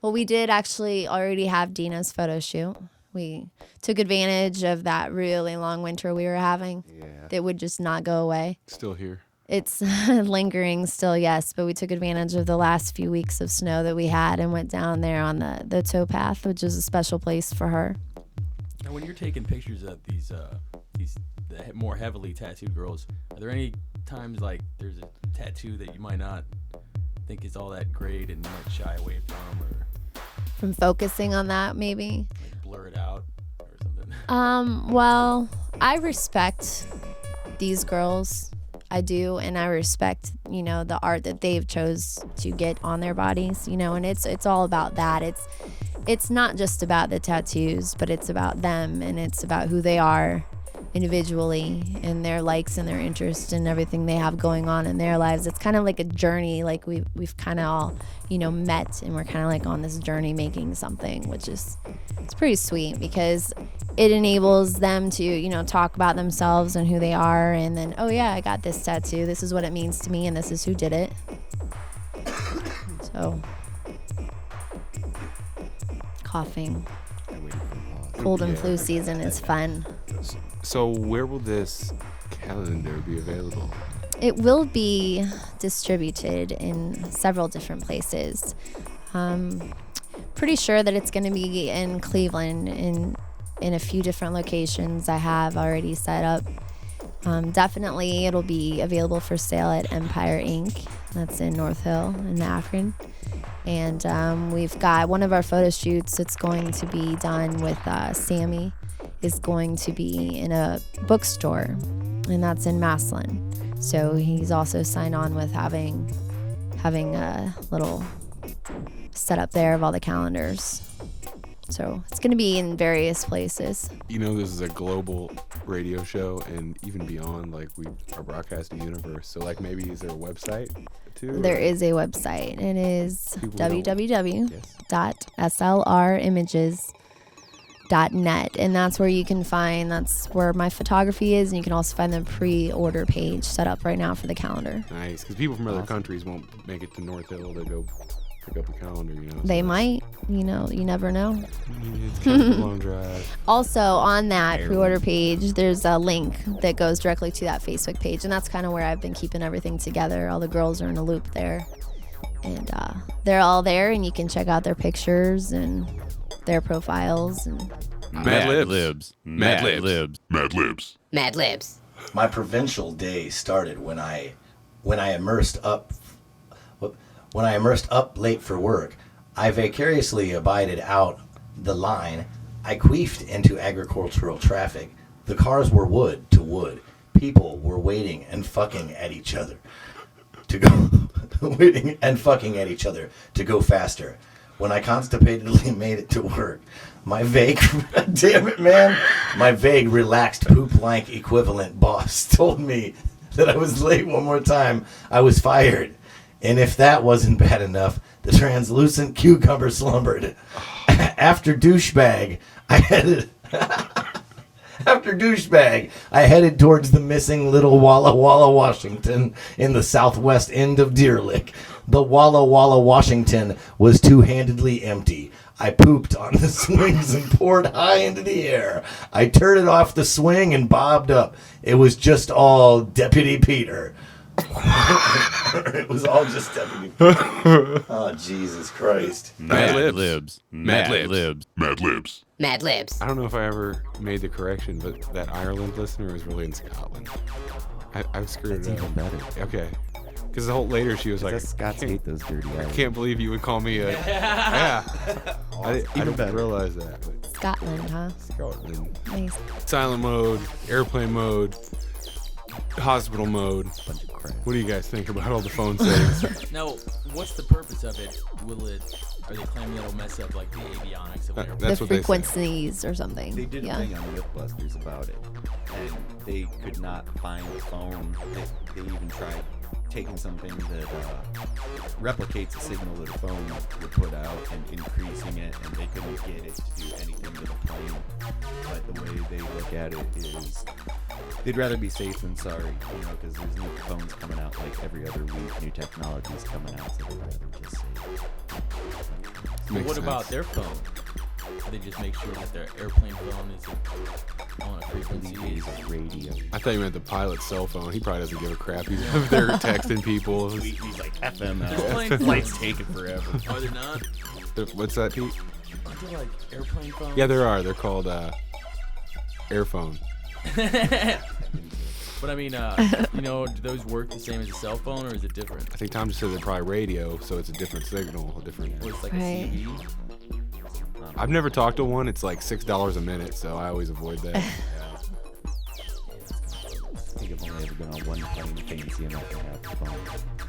Well, we did actually already have Dina's photo shoot. We took advantage of that really long winter we were having. Yeah. That would just not go away. Still here. It's lingering still, yes, but we took advantage of the last few weeks of snow that we had and went down there on the towpath, which is a special place for her. Now, when you're taking pictures of these more heavily tattooed girls, are there any times like there's a tattoo that you might not think is all that great and you might shy away from, or From focusing on that, maybe? like blur it out or something? Well, I respect these girls. I do, and I respect, the art that they've chose to get on their bodies, and it's all about that. It's not just about the tattoos, but it's about them, and it's about who they are individually and their likes and their interests and everything they have going on in their lives. It's kind of like a journey, like we've kind of all, met, and we're kind of like on this journey making something, which is, it's pretty sweet because it enables them to, talk about themselves and who they are, and then, oh yeah, I got this tattoo. This is what it means to me, and this is who did it. So, coughing. Cold and flu season is fun. So where will this calendar be available? It will be distributed in several different places. Pretty sure that it's going to be in Cleveland in a few different locations I have already set up. Definitely it'll be available for sale at Empire Inc. That's in North Hill in Akron. And we've got one of our photo shoots that's going to be done with Sammy is going to be in a bookstore, and that's in Maslin. So he's also signed on with having a little setup there of all the calendars. So it's going to be in various places. This is a global radio show, and even beyond, like, we are broadcasting universe. So, like, maybe is there a website too? There is a website. It is www.slrimages.net, and that's where you can find, that's where my photography is, and you can also find the pre-order page set up right now for the calendar. Nice, because people from other countries won't make it to North Hill to go pick up a calendar, They might, you never know. It's kind of a long drive. Also, on that pre-order page, there's a link that goes directly to that Facebook page, and that's kind of where I've been keeping everything together. All the girls are in a loop there, and they're all there, and you can check out their pictures and their profiles. And Mad Libs. Mad Libs. Mad Libs. Mad Libs. My provincial day started when I immersed up late for work. I vicariously abided out the line. I queefed into agricultural traffic. The cars were wood to wood. People were waiting and fucking at each other to go faster. When I constipatedly made it to work, my vague, damn it, man, my vague, relaxed, poop-like equivalent boss told me that I was late one more time, I was fired. And if that wasn't bad enough, the translucent cucumber slumbered. After douchebag, I headed towards the missing little Walla Walla, Washington, in the southwest end of Deer Lick. The Walla Walla, Washington was two-handedly empty. I pooped on the swings and poured high into the air. I turned it off the swing and bobbed up. It was just all Deputy Peter. It was all just Deputy Peter. Oh, Jesus Christ. Mad Mad Libs. Mad Mad Libs. Mad Libs. Mad Libs. I don't know if I ever made the correction, but that Ireland listener is really in Scotland. I've screwed That's it up. even better. Okay. Because the whole later she was like, Scots hate those dirty I Irish. can't believe you would call me a. Yeah. I didn't better. realize that. But Scotland, huh? Scotland. Nice. Silent mode, airplane mode, hospital mode. Bunch of crap. What do you guys think about all the phone settings? Now, what's the purpose of it? Are they claiming it'll mess up like the avionics of an airplane? That's The what they say. frequencies or something. They did a yeah. thing on Mythbusters about it, and they could not find the phone. They even tried taking something that replicates the signal that a phone would put out and increasing it, and they couldn't get it to do anything to the plane. But the way they look at it is they'd rather be safe than sorry, you know, because there's new phones coming out like every other week, new technologies coming out, so they'd rather just say. But what about their phone? Do they just make sure that their airplane phone is on a frequency? Radio. I thought you meant the pilot's cell phone. He probably doesn't give a crap. He's there texting people. He's like FML. Airplane Flight's phones. taking forever. Are they not? What's that, Pete? Aren't they like airplane phones? Yeah, there are. They're called Airphone. But I mean, you know, do those work the same as a cell phone, or is it different? I think Tom just said they're probably radio, so it's a different signal, a different. Or it's like Right. a CV? I've never talked to one. It's like $6 a minute, so I always avoid that. I think I've only ever been on one plane fancy enough to have a phone.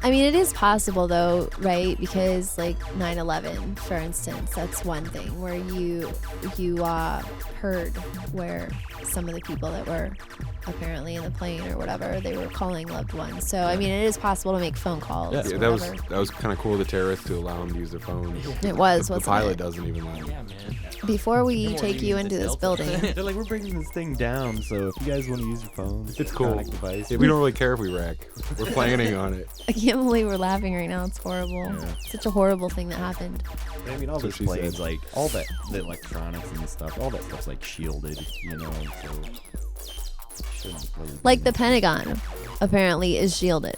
I mean, it is possible though, right? Because like 9/11, for instance, that's one thing where you heard where some of the people that were apparently in the plane or whatever, they were calling loved ones. So I mean, it is possible to make phone calls. Yeah, that was kind of cool of the terrorists to allow them to use their phones. It was, The wasn't pilot it? doesn't even allow. Yeah, man. Before we They're more take you lenient into than this Delta. building, They're like, we're bringing this thing down, so if you guys want to use your phone, It's cool. electronic device, Yeah, we don't really care if we wreck. We're planning on it. I can't believe we're laughing right now. It's horrible. Such a horrible thing that happened. But I mean, all That's what those she planes, said. like all that, the electronics and stuff, all that stuff's like shielded, you know. So shouldn't really Like be the an Pentagon apparently is shielded.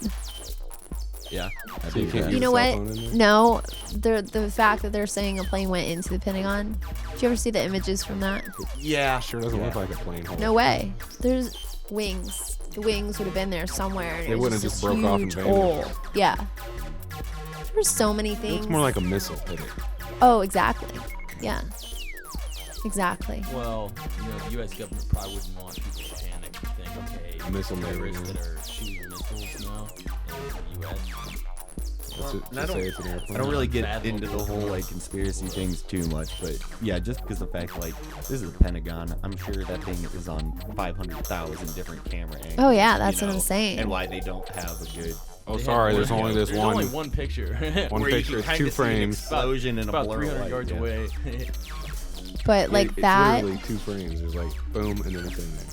Yeah. So you can't You use know a what? cell phone in there? No, the fact that they're saying a plane went into the Pentagon. Did you ever see the images from that? Yeah, sure doesn't look like a plane hole. No way. There's wings. The wings would have been there somewhere. And They it was wouldn't have this just broke off and huge vanished. hole. Yeah. There's so many It things. looks more like a missile hit it. Oh, exactly. Yeah. Exactly. Well, you know, the U.S. government probably wouldn't want people to panic and think, okay, Missile terrorists maybe. that are shooting missiles now in the U.S. And I Just say it's an airplane. I don't really get Bad into the little whole like conspiracy things too much, but yeah, just because the fact like this is the Pentagon, I'm sure that thing is on 500,000 different camera angles. Oh, yeah, that's you what I'm know, saying. And why they don't have a good. Oh, sorry. There's only this There's one. only one picture. One where you picture. can It's kinda 2 see an frames. explosion and a About blur of 300 light, yards yeah. away. But like It's that. literally 2 frames. There's like boom and then it's in there.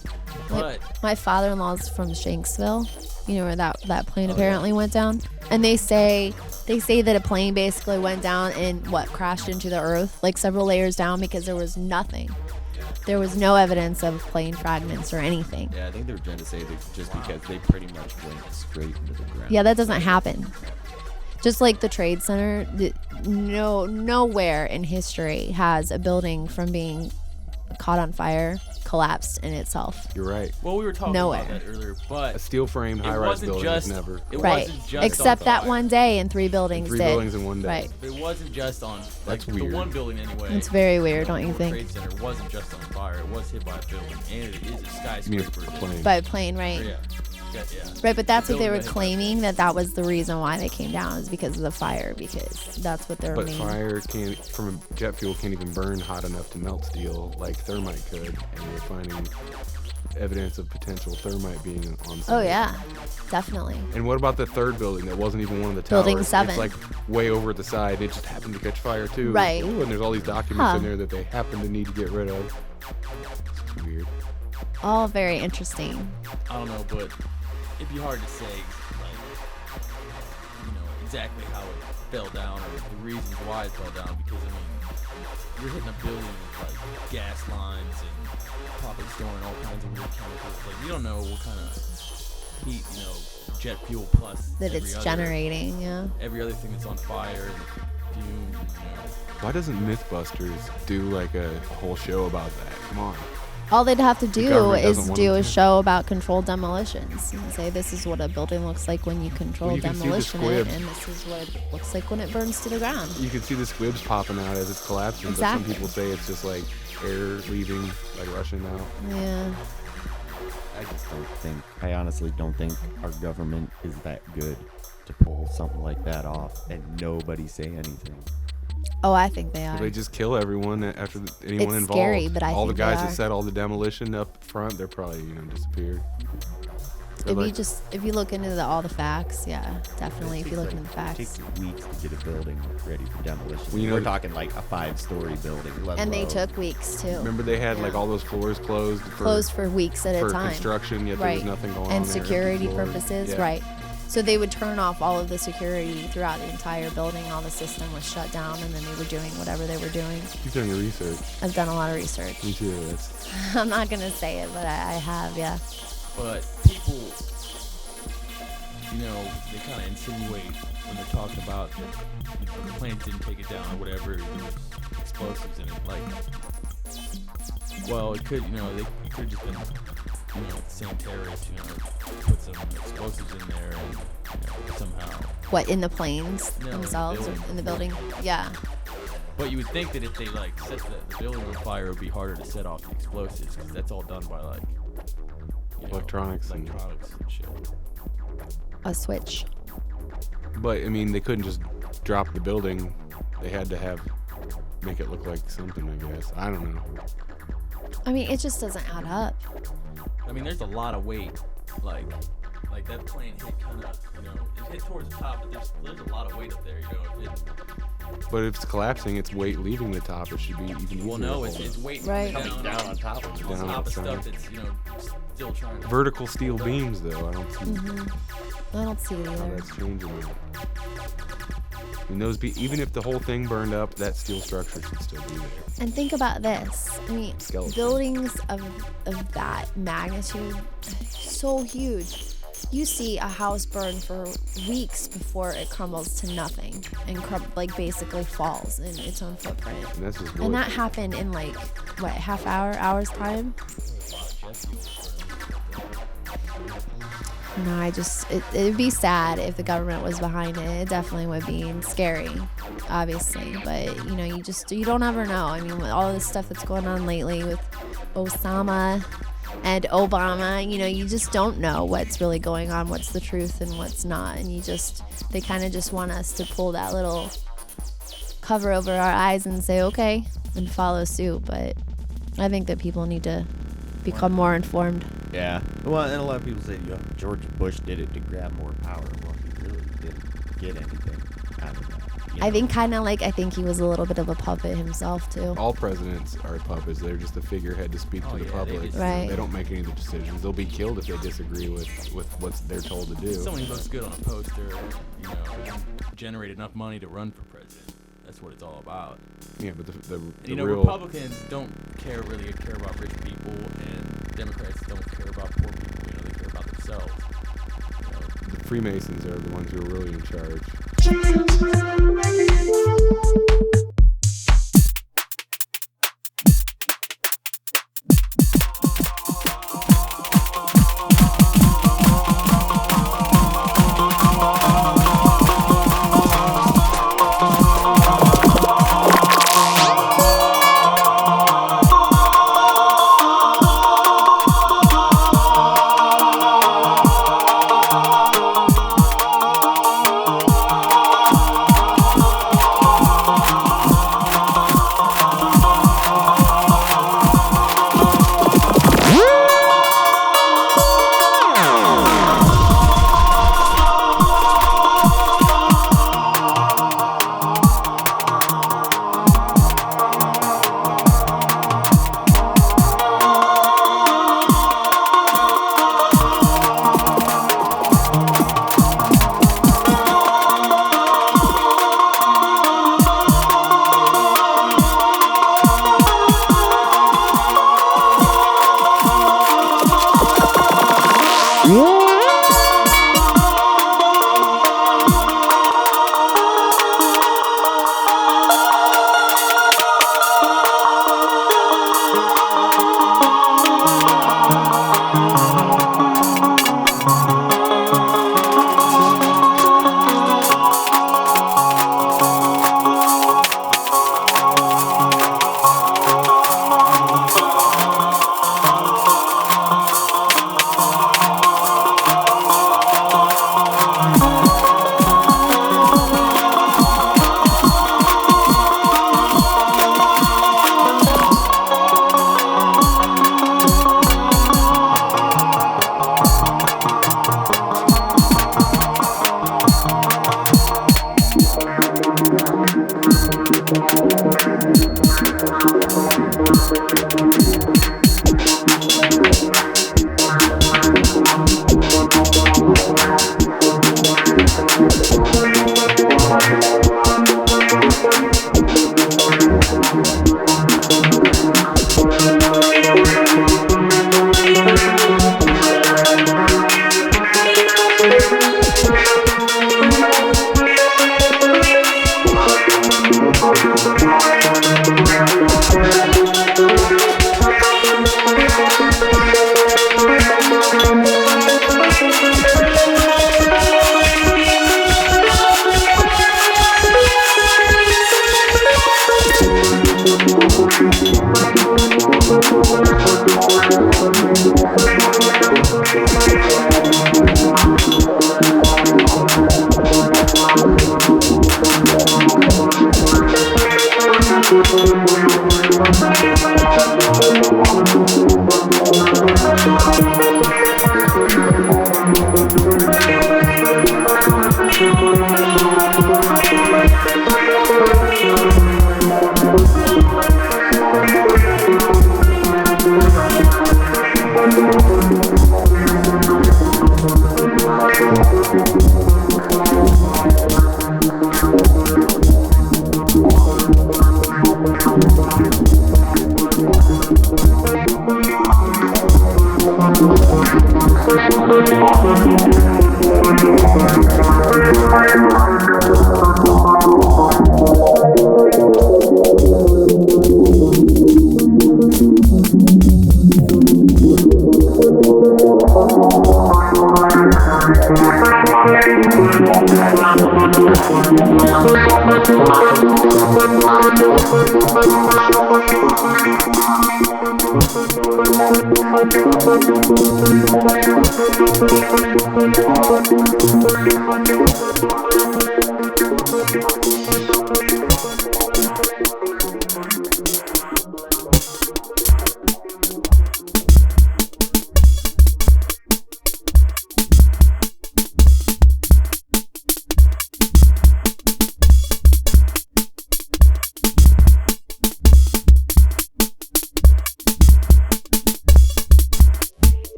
But My father-in-law's from Shanksville. You know where that plane Oh, apparently went down. And they say that a plane basically went down and crashed into the earth like several layers down because there was nothing. There was no evidence of plane fragments or anything. Yeah, I think they were trying to say that just because they pretty much went straight into the ground. Yeah, that doesn't happen. Just like the Trade Center, nowhere in history has a building from being caught on fire collapsed in itself. You're right. well, we were talking Nowhere. about that earlier, but A steel framed it high rise wasn't building just is never. It Right. wasn't just Except on that fire. one day and 3 buildings 3 did. buildings in one day. Right. It wasn't just on. That's like, weird. The one building anyway. It's very weird, don't you World think? Trade Center wasn't just on fire. It was hit by a building, and it is a You mean skyscraper. a plane? By plane, right? Yeah. Yeah. Right, but that's The what they were building that hit by a claiming, that was the reason why they came down, is because of the fire, because that's what their But main... fire can't, from jet fuel, can't even burn hot enough to melt steel like thermite could. And they're finding evidence of potential thermite being on site. Oh yeah, definitely. And what about the third building that wasn't even one of the towers? Building 7. It's like way over at the side. It just happened to catch fire too. Right. Ooh, and there's all these documents Huh. in there that they happen to need to get rid of. It's weird. All very interesting. I don't know, but it'd be hard to say, like, exactly how it fell down or the reasons why it fell down, because, you're hitting a building with, like, gas lines and probably storing all kinds of weird chemicals. Like, you don't know what kind of heat, jet fuel plus That every it's other- generating, yeah. Every other thing that's on fire and fumes, Why doesn't MythBusters do like a whole show about that? Come on. All they'd have to do government is doesn't want do them a to. show about controlled demolitions and say this is what a building looks like when you control Well, you can see the demolition it, squibs. and this is what it looks like when it burns to the ground. You can see the squibs popping out as it's collapsing, but some Exactly. people say it's just like air leaving, like rushing out. Yeah. I honestly don't think our government is that good to pull something like that off and nobody say anything. Oh, I think they are. They just kill everyone after anyone It's involved. scary, but I all the think they guys that are. set all the demolition up front, they're probably disappeared. If you look into all the facts, yeah, definitely. If you look into the It facts. takes weeks to get a building ready for demolition. Well, you know- We're talking like a 5-story building. And they took weeks too. Remember they had like Yeah. all those floors closed Closed for weeks at a for time. construction, yet right. there was nothing going on And there, empty security floors. purposes, Yeah. right. So they would turn off all of the security throughout the entire building. All the system was shut down, and then they were doing whatever they were doing. You've done your research. I've done a lot of research. Me too. That's I'm not gonna say it, but I have, yeah. But people, they kind of insinuate when they're talking about that, the planes didn't take it down or whatever, there was explosives in it. Like, well, it could, they could have just been, the same terrorists, put some explosives in there and somehow. What, in the planes No, in the themselves, or building. in the building? Yeah. But you would think that if they set the building on fire, it would be harder to set off the explosives because that's all done by electronics and shit. A switch. But they couldn't just drop the building. They had to make it look like something, I guess. I don't know. I mean, it just doesn't add up. There's a lot of weight, like that plane hit kind of, it hit towards the top, but there's a lot of weight up there, But if it's collapsing, it's weight leaving the top. It should be even easier. Well, no, it's weight Right. coming down on top of Down top of outside. stuff that's, still trying to. Vertical steel beams, though. I don't see I don't see it how either. that's changing it. Even if the whole thing burned up, that steel structure should still be there. And think about this. Skeleton. Buildings of that magnitude, so huge. You see a house burn for weeks before it crumbles to nothing and basically falls in its own footprint. And that's just And that happened in hour's time? No, it'd be sad if the government was behind it. It definitely would be, and scary, obviously. But, you don't ever know. With all this stuff that's going on lately with Osama and Obama, you just don't know what's really going on, what's the truth and what's not. And they kind of just want us to pull that little cover over our eyes and say, okay, and follow suit. But I think that people need to become more informed. Yeah. Well, and a lot of people say, George Bush did it to grab more power. Well, he really didn't get anything out of that. I think he was a little bit of a puppet himself too. All presidents are puppets. They're just a figurehead to speak to the public. Right. They don't make any of the decisions. They'll be killed if they disagree with what they're told to do. Someone who looks good on a poster, generate enough money to run for president. That's what it's all about. Yeah, but the real Republicans don't really care about rich people, and Democrats don't care about poor people. They care about themselves. The Freemasons are the ones who are really in charge.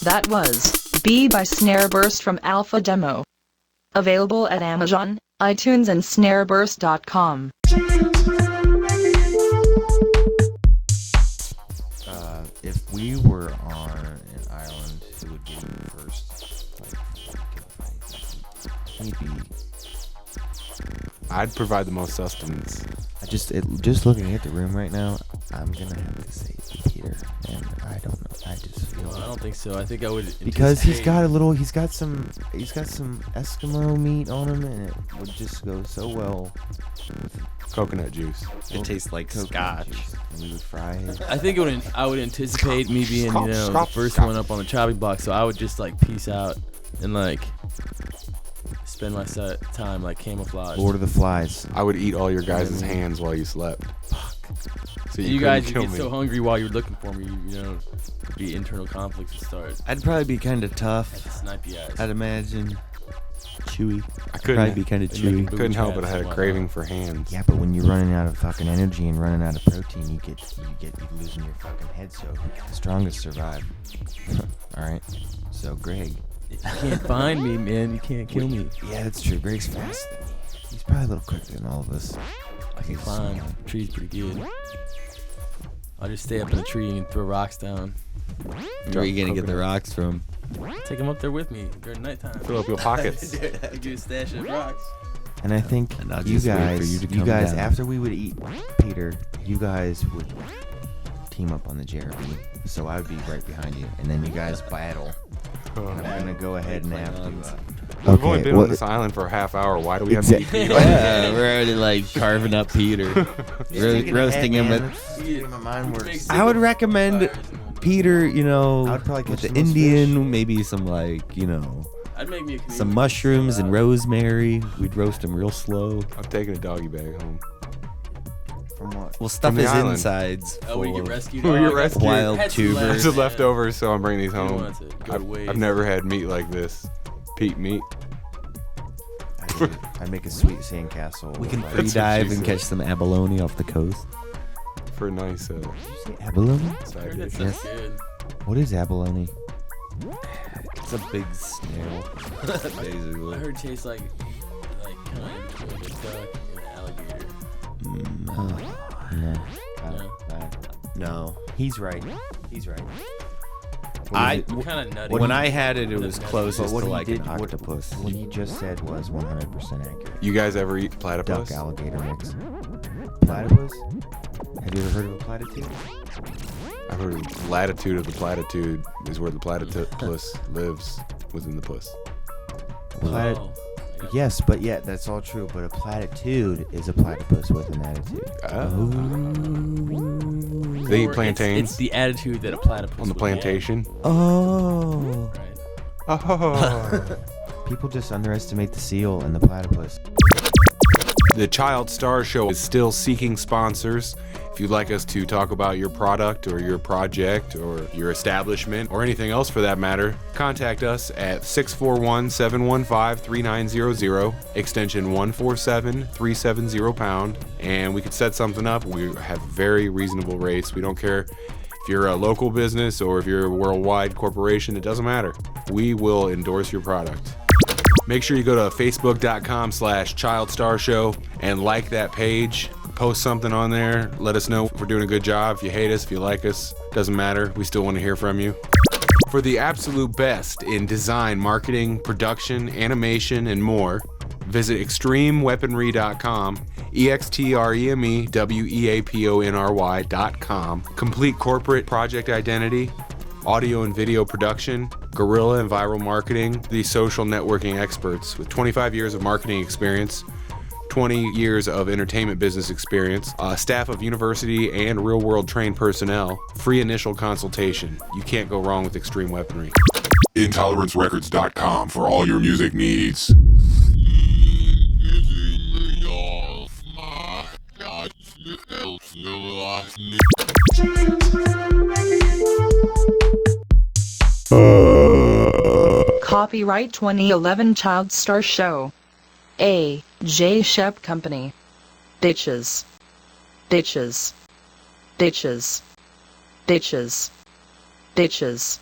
That was B by Snareburst from Alpha Demo. Available at Amazon, iTunes and snareburst.com. If we were on an island, who would be the first? Maybe. I'd provide the most sustenance. Just looking at the room right now, I'm gonna have to say Peter, and I don't know. I just feel. I don't think so. I think I would because he's anticipate- got some Eskimo meat on him, and it would just go so well. Coconut juice. It tastes like scotch. And we would fry it. I think I would anticipate me being, Scotch, the Scotch, first Scotch. one up on the chopping block, so I would just like peace out and like spend my time like camouflage. Lord of the Flies. I would eat all your guys' hands while you slept. So You couldn't guys kill would get me. so hungry while you're looking for me, you know, could be internal conflicts would start. I'd probably be kind of tough. Snipe you guys. I'd imagine. Chewy. I couldn't Probably be kind of chewy. Couldn't help it. I had a craving for hands. Yeah, but when you're running out of fucking energy and running out of protein, you losing your fucking head. So the strongest survive. All right. So Greg. If you can't find me, man, you can't kill me. Yeah, that's true. Greg's faster than me. He's probably a little quicker than all of us. I can climb. The tree's pretty good. I'll just stay up in the tree and throw rocks down. Where are you gonna get the rocks from? Take them up there with me during nighttime. Fill up your pockets. Get a stash of rocks. And I think And I'll you just wait for guys, you to come down. after we would eat Peter, you guys would team up on the Jeremy. So I would be right behind you, and then you guys battle. And I'm gonna go ahead and have to. We've only been on this island for a half hour. Why do we have to eat Peter? Yeah, we're already like carving up Peter, roasting him. I would recommend Peter, you know, I would probably with catch the the most Indian, maybe some like, you know, I'd make me a some mushrooms and rosemary. We'd roast him real slow. I'm taking a doggy bag home. From what? We'll stuff From the his island. insides Oh, we full get of rescued. We Oh, get I got rescued. wild Had some tubers. left, There's man. leftovers, so I'm bringing these He home. wants to go to waste. I've never had meat like this. Peat meat. I'd make a sweet sandcastle. We can with, free That's what dive she and said. catch some abalone off the coast. For a nice abalone. I side heard that dish. stuff's Yes. good. What is abalone? It's a big snail, I basically. heard it tastes like kind of in between a duck and an alligator. No. No. No. He's right. He's right. Kind of nutty. When I had it, it was But closest what to he like did, an octopus. What he just said was 100% accurate. You guys ever eat platypus? Duck alligator mix. Platypus? Have you ever heard of a platitude? I've heard of latitude of the platitude is where the platypus lives within the puss. Plat- Oh, yeah. Yes, but yeah, that's all true. But a platitude is a platypus with an attitude. They eat Or plantains It's the attitude that a platypus on the would plantation. Oh. have. Right. Oh. People just underestimate the seal and the platypus. The ChildStar Show is still seeking sponsors. If you'd like us to talk about your product or your project or your establishment or anything else for that matter, contact us at 641-715-3900, extension 147-370 #, and we could set something up. We have very reasonable rates. We don't care if you're a local business or if you're a worldwide corporation, it doesn't matter. We will endorse your product. Make sure you go to facebook.com/ChildStar Show and like that page. Post something on there. Let us know if we're doing a good job. If you hate us, if you like us, doesn't matter. We still want to hear from you. For the absolute best in design, marketing, production, animation, and more, visit extremeweaponry.com, extremeweaponry.com. Complete corporate project identity, audio and video production, guerrilla and viral marketing, the social networking experts with 25 years of marketing experience, 20 years of entertainment business experience, a staff of university and real-world trained personnel, free initial consultation. You can't go wrong with Extreme Weaponry. IntoleranceRecords.com for all your music needs. Copyright 2011 ChildStar Show. A. J. Shep Company. Bitches. Bitches. Bitches. Bitches. Bitches.